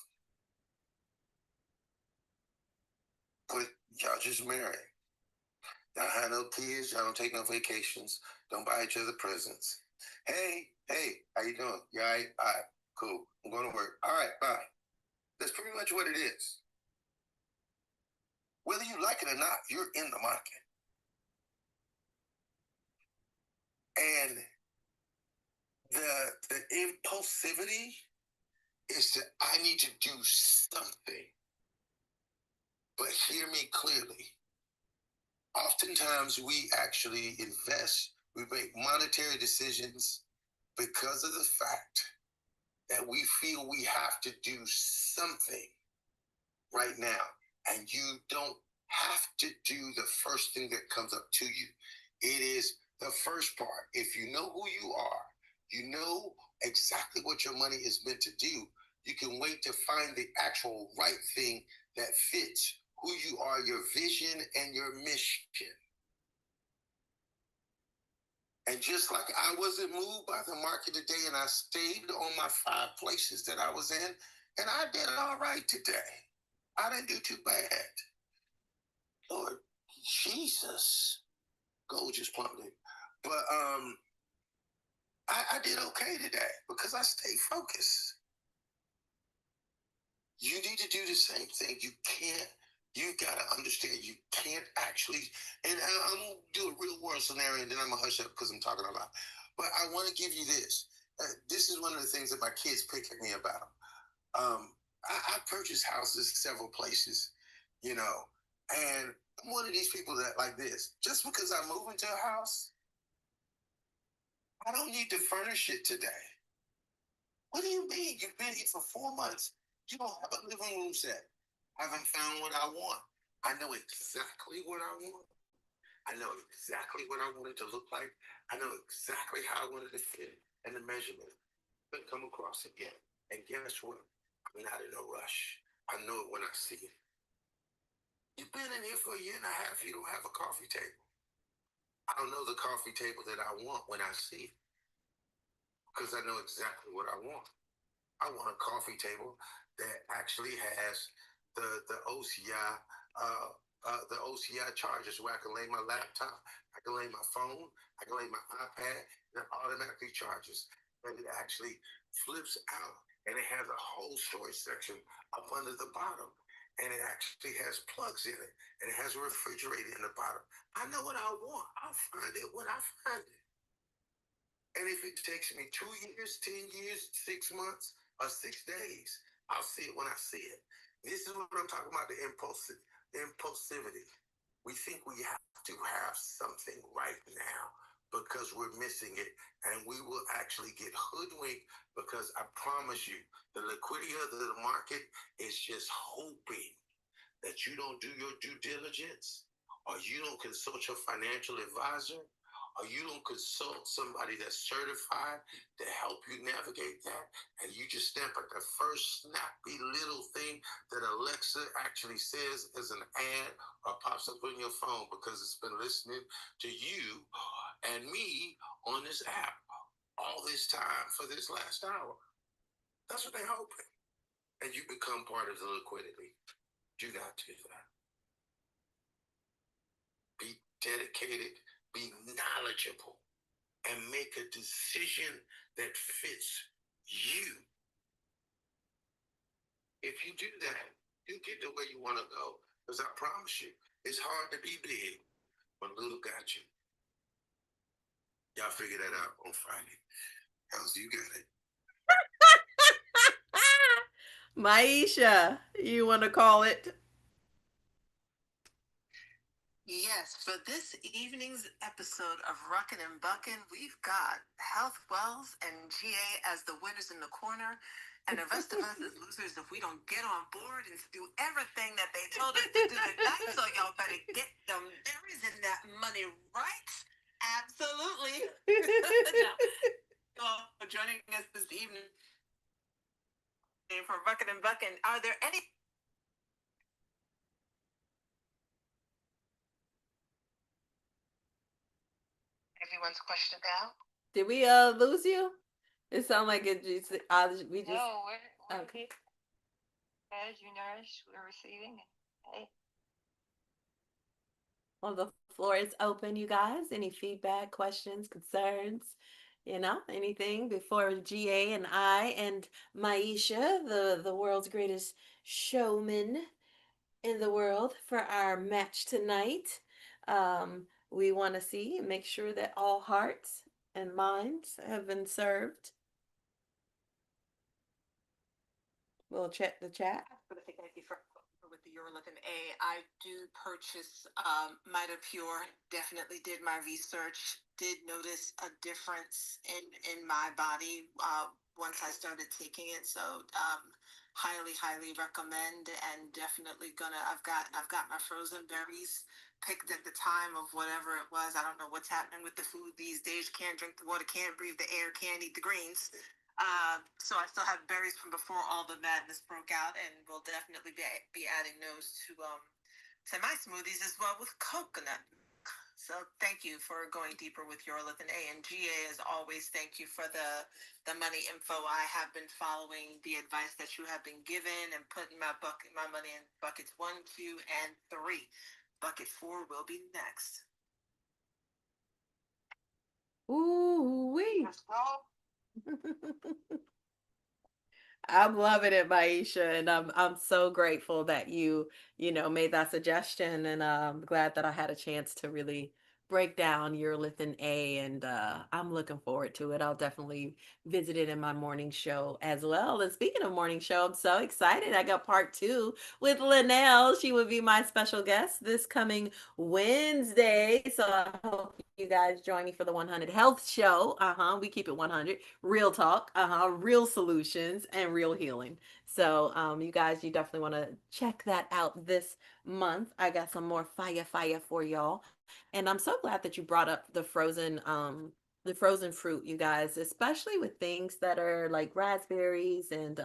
But y'all just married. Y'all have no kids. Y'all don't take no vacations. Don't buy each other presents. Hey, how you doing? You all right? All right, cool. I'm going to work. All right, bye. That's pretty much what it is. Whether you like it or not, you're in the market. And the impulsivity is that I need to do something. But hear me clearly. Oftentimes we actually invest, we make monetary decisions because of the fact that we feel we have to do something right now. And you don't have to do the first thing that comes up to you. It is the first part. If you know who you are, you know exactly what your money is meant to do, you can wait to find the actual right thing that fits who you are, your vision and your mission. And just like I wasn't moved by the market today and I stayed on my 5 places that I was in, and I did all right today. I didn't do too bad. Lord Jesus. Gold just plummeted. But I did okay today because I stayed focused. You need to do the same thing. You got to understand you can't actually, and I'm going to do a real world scenario and then I'm going to hush up because I'm talking a lot. But I want to give you this. This is one of the things that my kids pick at me about. I purchased houses several places, and I'm one of these people that like this. Just because I move into a house, I don't need to furnish it today. What do you mean? You've been here for 4 months. You don't have a living room set. I haven't found what I want. I know exactly what I want. I know exactly what I want it to look like. I know exactly how I want it to fit and the measurement. But come across it yet. And guess what? I'm not in a rush. I know it when I see it. You've been in here for a year and a half. You don't have a coffee table. I don't know the coffee table that I want when I see it because I know exactly what I want. I want a coffee table that actually has the OCI the OCI chargers where I can lay my laptop, I can lay my phone, I can lay my iPad, and it automatically charges. And it actually flips out and it has a whole storage section up under the bottom. And it actually has plugs in it and it has a refrigerator in the bottom. I know what I want. I'll find it when I find it. And if it takes me 2 years, 10 years, 6 months, or 6 days, I'll see it when I see it. This is what I'm talking about, the impulsivity. We think we have to have something right now because we're missing it. And we will actually get hoodwinked because I promise you, the liquidity of the market is just hoping that you don't do your due diligence or you don't consult your financial advisor or you don't consult somebody that's certified to help you navigate that, and you just snap at the first snappy little thing that Alexa actually says as an ad or pops up on your phone because it's been listening to you and me on this app all this time for this last hour. That's what they're hoping. And you become part of the liquidity. Do not do that. Be dedicated, be knowledgeable, and make a decision that fits you. If you do that, you get to where you want to go. Because I promise you, it's hard to be big when little got you. Y'all figure that out on Friday. Else you got it. Maisha, you want to call it? Yes, for this evening's episode of Ruckin and Buckin, we've got Health Wells and GA as the winners in the corner, and the rest of us as losers if we don't get on board and do everything that they told us to do tonight. So y'all better get them berries and that money right. Absolutely. Now, for joining us this evening for Ruckin and Buckin, are there any everyone's question now? Did we lose you? It sounded like it just we just No, we're okay. as you nourish, we're receiving. Hey, Well, the floor is open, you guys. Any feedback, questions, concerns, anything before GA and I and Maisha, the world's greatest showman in the world, for our match tonight. We want to see and make sure that all hearts and minds have been served. We'll check the chat. Thank you for with the Urolithin A. I do purchase Mida Pure. Definitely did my research. Did notice a difference in my body once I started taking it. So highly recommend, and definitely gonna. I've got my frozen berries picked at the time of whatever it was. I don't know what's happening with the food these days. Can't drink the water, can't breathe the air, can't eat the greens. So I still have berries from before all the madness broke out, and we'll definitely be adding those to my smoothies as well with coconut. So thank you for going deeper with your Urolithin A, and GA as always. Thank you for the money info. I have been following the advice that you have been given and putting my money in buckets 1, 2, and 3. Bucket 4 will be next. Ooh wee. let's go. I'm loving it, Maisha, and I'm so grateful that you made that suggestion, and I'm glad that I had a chance to really break down urolithin A, and I'm looking forward to it. I'll definitely visit it in my morning show as well. And speaking of morning show, I'm so excited. I got part two with Linnell. She will be my special guest this coming Wednesday. So I hope you guys join me for the 100 Health Show. We keep it 100. Real talk, real solutions, and real healing. So you guys, you definitely want to check that out this month. I got some more fire for y'all. And I'm so glad that you brought up the frozen fruit, you guys, especially with things that are like raspberries and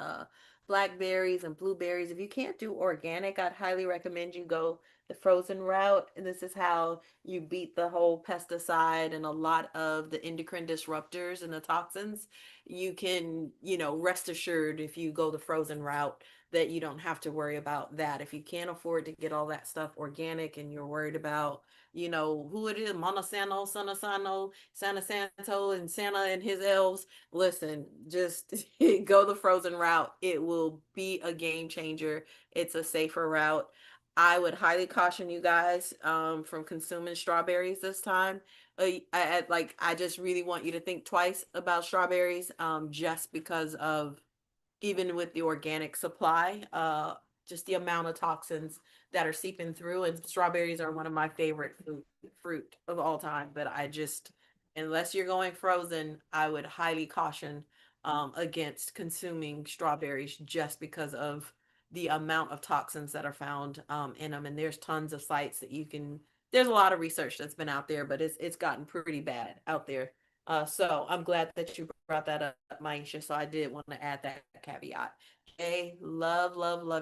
blackberries and blueberries. If you can't do organic, I'd highly recommend you go the frozen route. And this is how you beat the whole pesticide and a lot of the endocrine disruptors and the toxins. You can, rest assured if you go the frozen route that you don't have to worry about that. If you can't afford to get all that stuff organic and you're worried about who it is, Monsanto, Santa Santo, and Santa and his elves. Listen, just go the frozen route. It will be a game changer. It's a safer route. I would highly caution you guys from consuming strawberries this time. I just really want you to think twice about strawberries, just because of even with the organic supply, just the amount of toxins that are seeping through. And strawberries are one of my favorite fruit of all time. But unless you're going frozen, I would highly caution against consuming strawberries just because of the amount of toxins that are found in them. And there's tons of sites that you can. There's a lot of research that's been out there, but it's gotten pretty bad out there. So I'm glad that you brought that up, Maisha. So I did want to add that caveat. Hey, love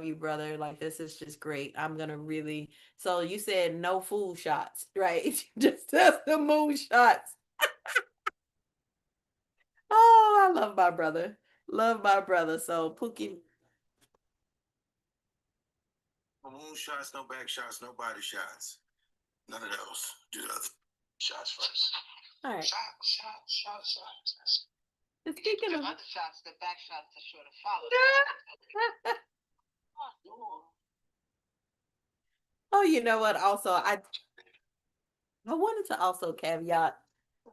you, brother. Like this is just great. I'm gonna really. So you said no fool shots, right? Just the moon shots. Oh, I love my brother. Love my brother. So Pookie. No moon shots, no back shots, no body shots. None of those. Do the other shots first. All right. Shots. Speaking of. The other shots, the back shots are sure to follow. Oh, you know what? Also, I wanted to also caveat. You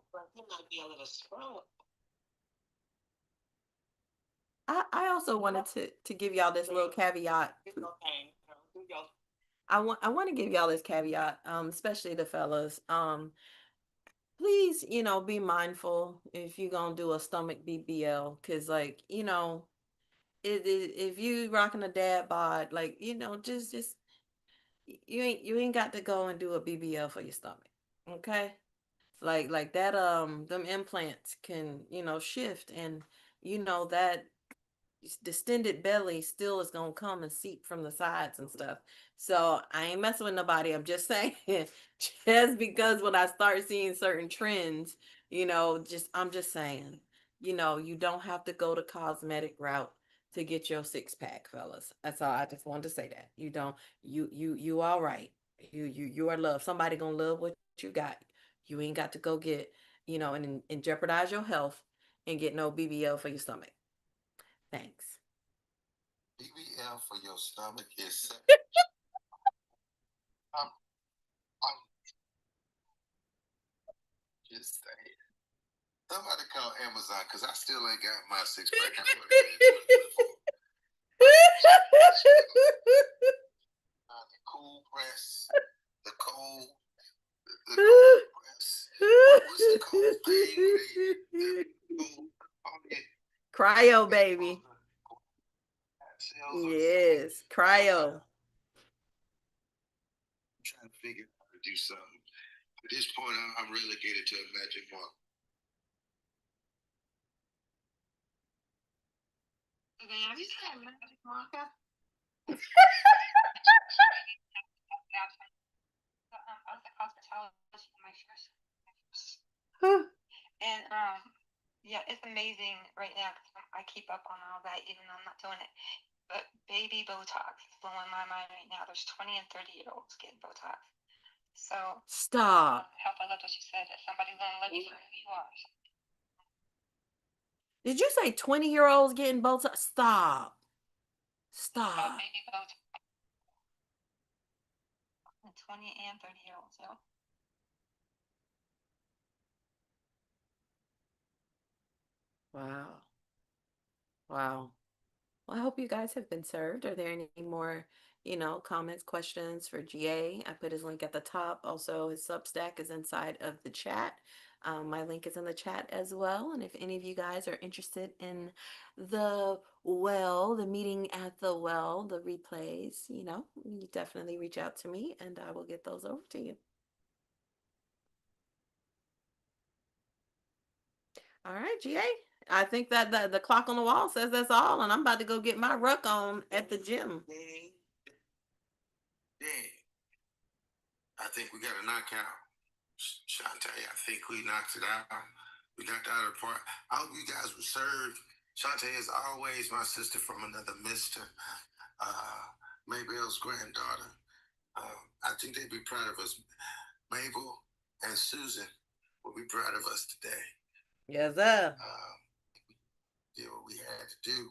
might be a little sprung. I also wanted to give y'all this little caveat. I want to give y'all this caveat, especially the fellas. Please, be mindful if you're gonna do a stomach BBL, because if you rocking a dad bod, just you ain't got to go and do a BBL for your stomach, okay? Like that them implants can shift, and that distended belly still is gonna come and seep from the sides and stuff. So I ain't messing with nobody. I'm just saying, just because when I start seeing certain trends, I'm just saying, you don't have to go the cosmetic route to get your six pack, fellas. That's all. I just wanted to say that. You don't. You all right. You are loved. Somebody gonna love what you got. You ain't got to go get and jeopardize your health and get no BBL for your stomach. Thanks. BBL for your stomach is. Just saying. Somebody call Amazon because I still ain't got my six pack. The cool press, the cold press. What's the cold thing? Cryo, baby. Yes, cryo. I'm trying to figure out how to do something. At this point, I'm relegated to a magic mark. Have you seen Magic Marker? I was a cosmetologist in my first. And yeah, it's amazing right now because I keep up on all that, even though I'm not doing it. But baby Botox is blowing my mind right now. There's 20 and 30-year-olds getting Botox. So stop. Help, I love what you said. That somebody's gonna let you know who you are. Did you say 20-year-olds getting Botox? Stop. Baby Botox. 20 and 30-year-olds, yeah. Wow. Wow. Well, I hope you guys have been served. Are there any more, comments, questions for GA? I put his link at the top. Also, his Substack is inside of the chat. My link is in the chat as well. And if any of you guys are interested in the meeting at the well, the replays, you definitely reach out to me and I will get those over to you. All right, GA. I think that the clock on the wall says that's all, and I'm about to go get my ruck on at the gym. Dang. I think we got a knockout. Shawnte, I think we knocked it out. We knocked out of the park. I hope you guys were served. Shawnte is always my sister from another mister. Maybell's granddaughter. I think they'd be proud of us. Mabel and Susan will be proud of us today. Yes, sir. Did what we had to do.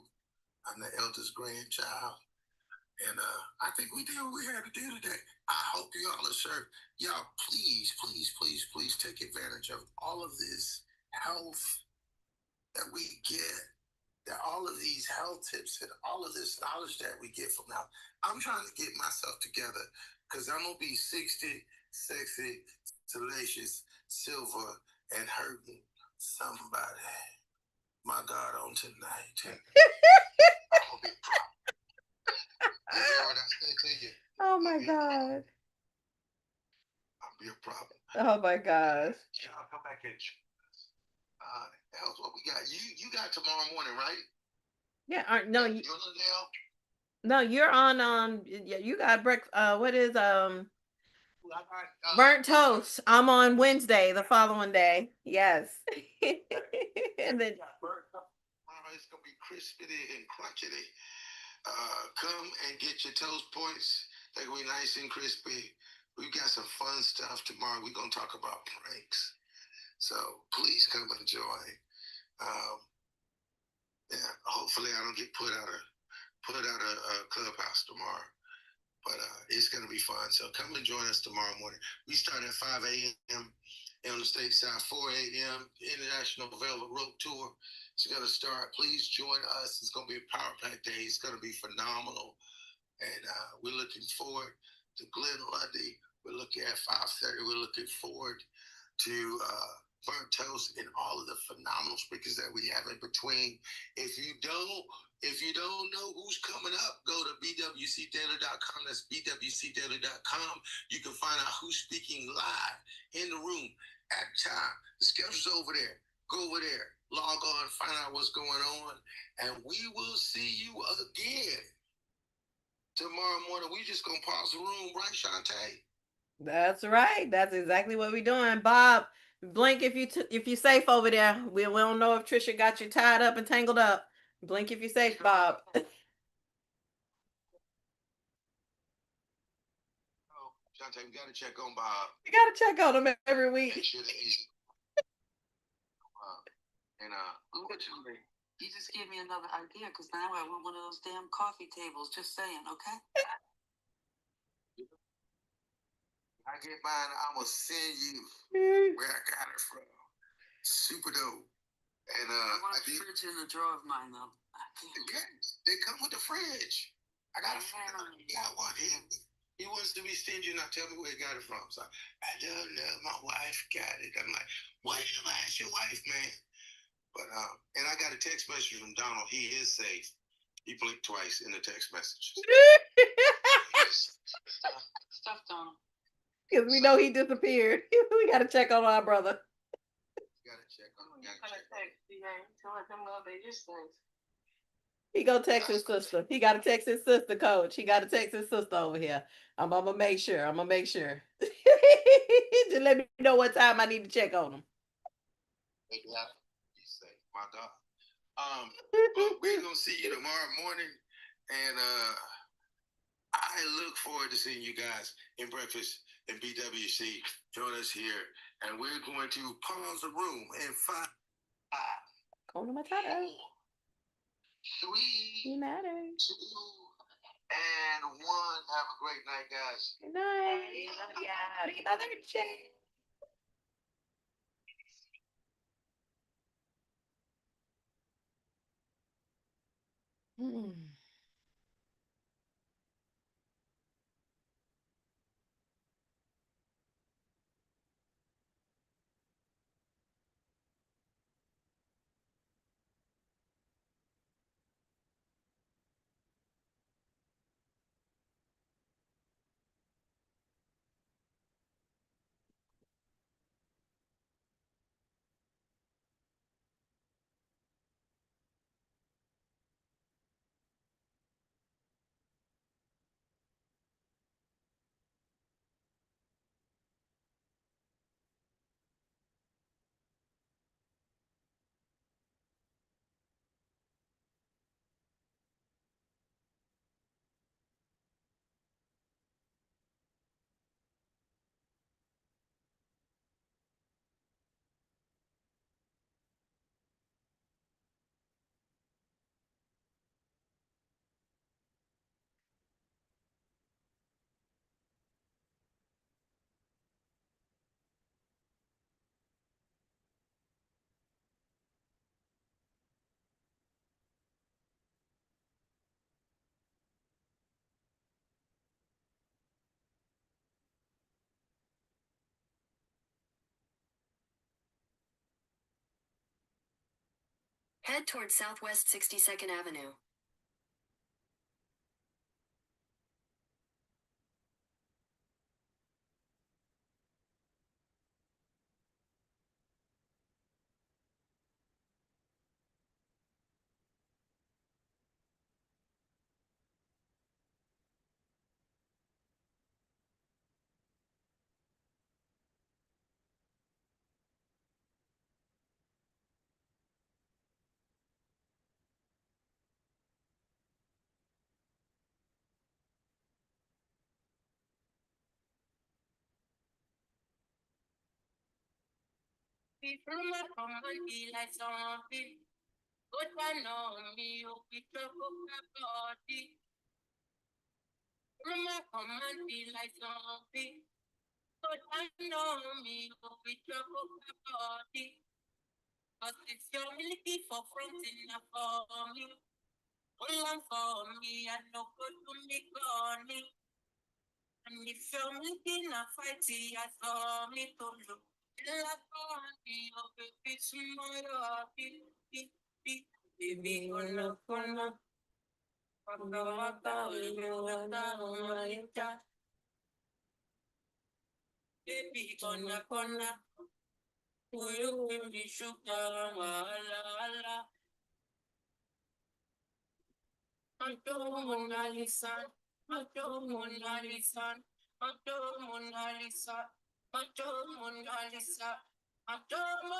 I'm the eldest grandchild. And I think we did what we had to do today. I hope you all are served. Y'all, please, please, please, please take advantage of all of this health that we get, that all of these health tips and all of this knowledge that we get from now. I'm trying to get myself together because I'm going to be 60, sexy, salacious, silver, and hurting somebody. My God, on tonight. I'll be you hear what I say to you? Oh my God. I'll be a problem. Oh my gosh. I'll come back at you. Else what we got? You got tomorrow morning, right? Yeah. No. You're now. No, you're on. Yeah, you got breakfast. What is burnt toast? I'm on Wednesday, the following day. Yes. And then It's gonna be crispity and crunchity. Come and get your toast points. They're gonna be nice and crispy. We've got some fun stuff tomorrow. We're gonna talk about pranks. So please come and join. Yeah, hopefully I don't get put out of clubhouse tomorrow. But it's gonna be fun. So come and join us tomorrow morning. We start at 5 a.m. on the state side, 4 a.m. International Velvet Rope Tour. It's gonna start. Please join us. It's gonna be a power pack day. It's gonna be phenomenal. And we're looking forward to Glenn Lundy. We're looking at 5:30. We're looking forward to burnt toast and all of the phenomenal speakers that we have in between. If you don't know who's coming up, go to bwcdaily.com. That's bwcdaily.com. You can find out who's speaking live in the room at time. The schedule's over there. Go over there, log on, find out what's going on, and we will see you again tomorrow morning. We just gonna pause the room, right, Shawnte? that's right. That's exactly what we're doing, Bob. Blink if you safe over there. We don't know if Trisha got you tied up and tangled up. Blink if you're safe, Bob. Shawnte, we gotta check on Bob. You gotta check on him every week. Make sure that he's and Look at you. You just gave me another idea because now I want one of those damn coffee tables. Just saying, okay? I get mine, I'm gonna send you where I got it from. Super dope. And I want a fridge in the drawer of mine though. They come with the fridge. I got a friend. Got one. He wants to be stingy and not tell me where he got it from. So I don't know. My wife got it. I'm like, why did you ask your wife, man? But and I got a text message from Donald. He is safe. He blinked twice in the text message. Stuff Donald. Because we know he disappeared. We gotta check on our brother. Gotta check on him. He gonna text his sister. He gotta text his sister, coach. He gotta text his sister over here. I'm gonna make sure. Just let me know what time I need to check on him. He's safe. My God. We're gonna see you tomorrow morning, and I look forward to seeing you guys in breakfast in BWC. Join us here, and we're going to pause the room in 5, 4, 3, He matters. 2, and 1. Have a great night, guys. Good night. Yeah, another check. Head towards Southwest 62nd Avenue. People might come and be like zombie. But I know me, you be trouble my body. People might come and be like zombie. But I know me, you be trouble my body. But it's your milky for fronting up for me. All for me, I know good to me gone. And if you're milky na fight, I saw me to look. Baby, gonna, baby, gonna, will you give me sugar, wala, Mona Lisa, Mona Lisa, Mona Lisa, Mona Lisa, Mona Lisa,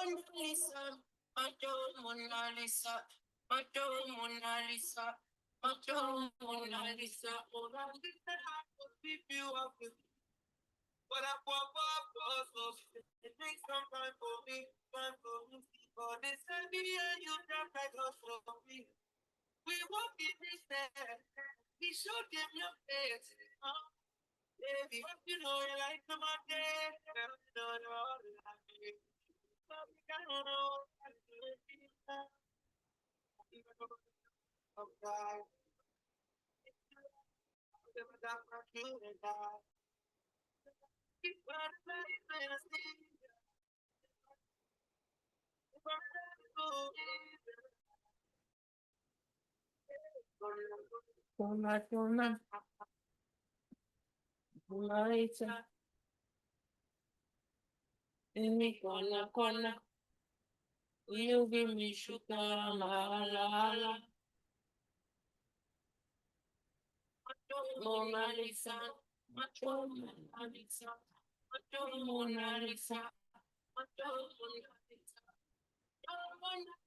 Mona Lisa, Mona Lisa, Mona Lisa. Oh, I think that I could keep you up with, but I it takes some time for me, for this baby and you drop like a for me. We won't be there. We should give your face. Baby, you know you like to my day. You know you're all like me. Corner. You give me sugar, la. Mona Lisa, Mona Lisa, Mona Lisa, Mona Lisa, Mona Lisa.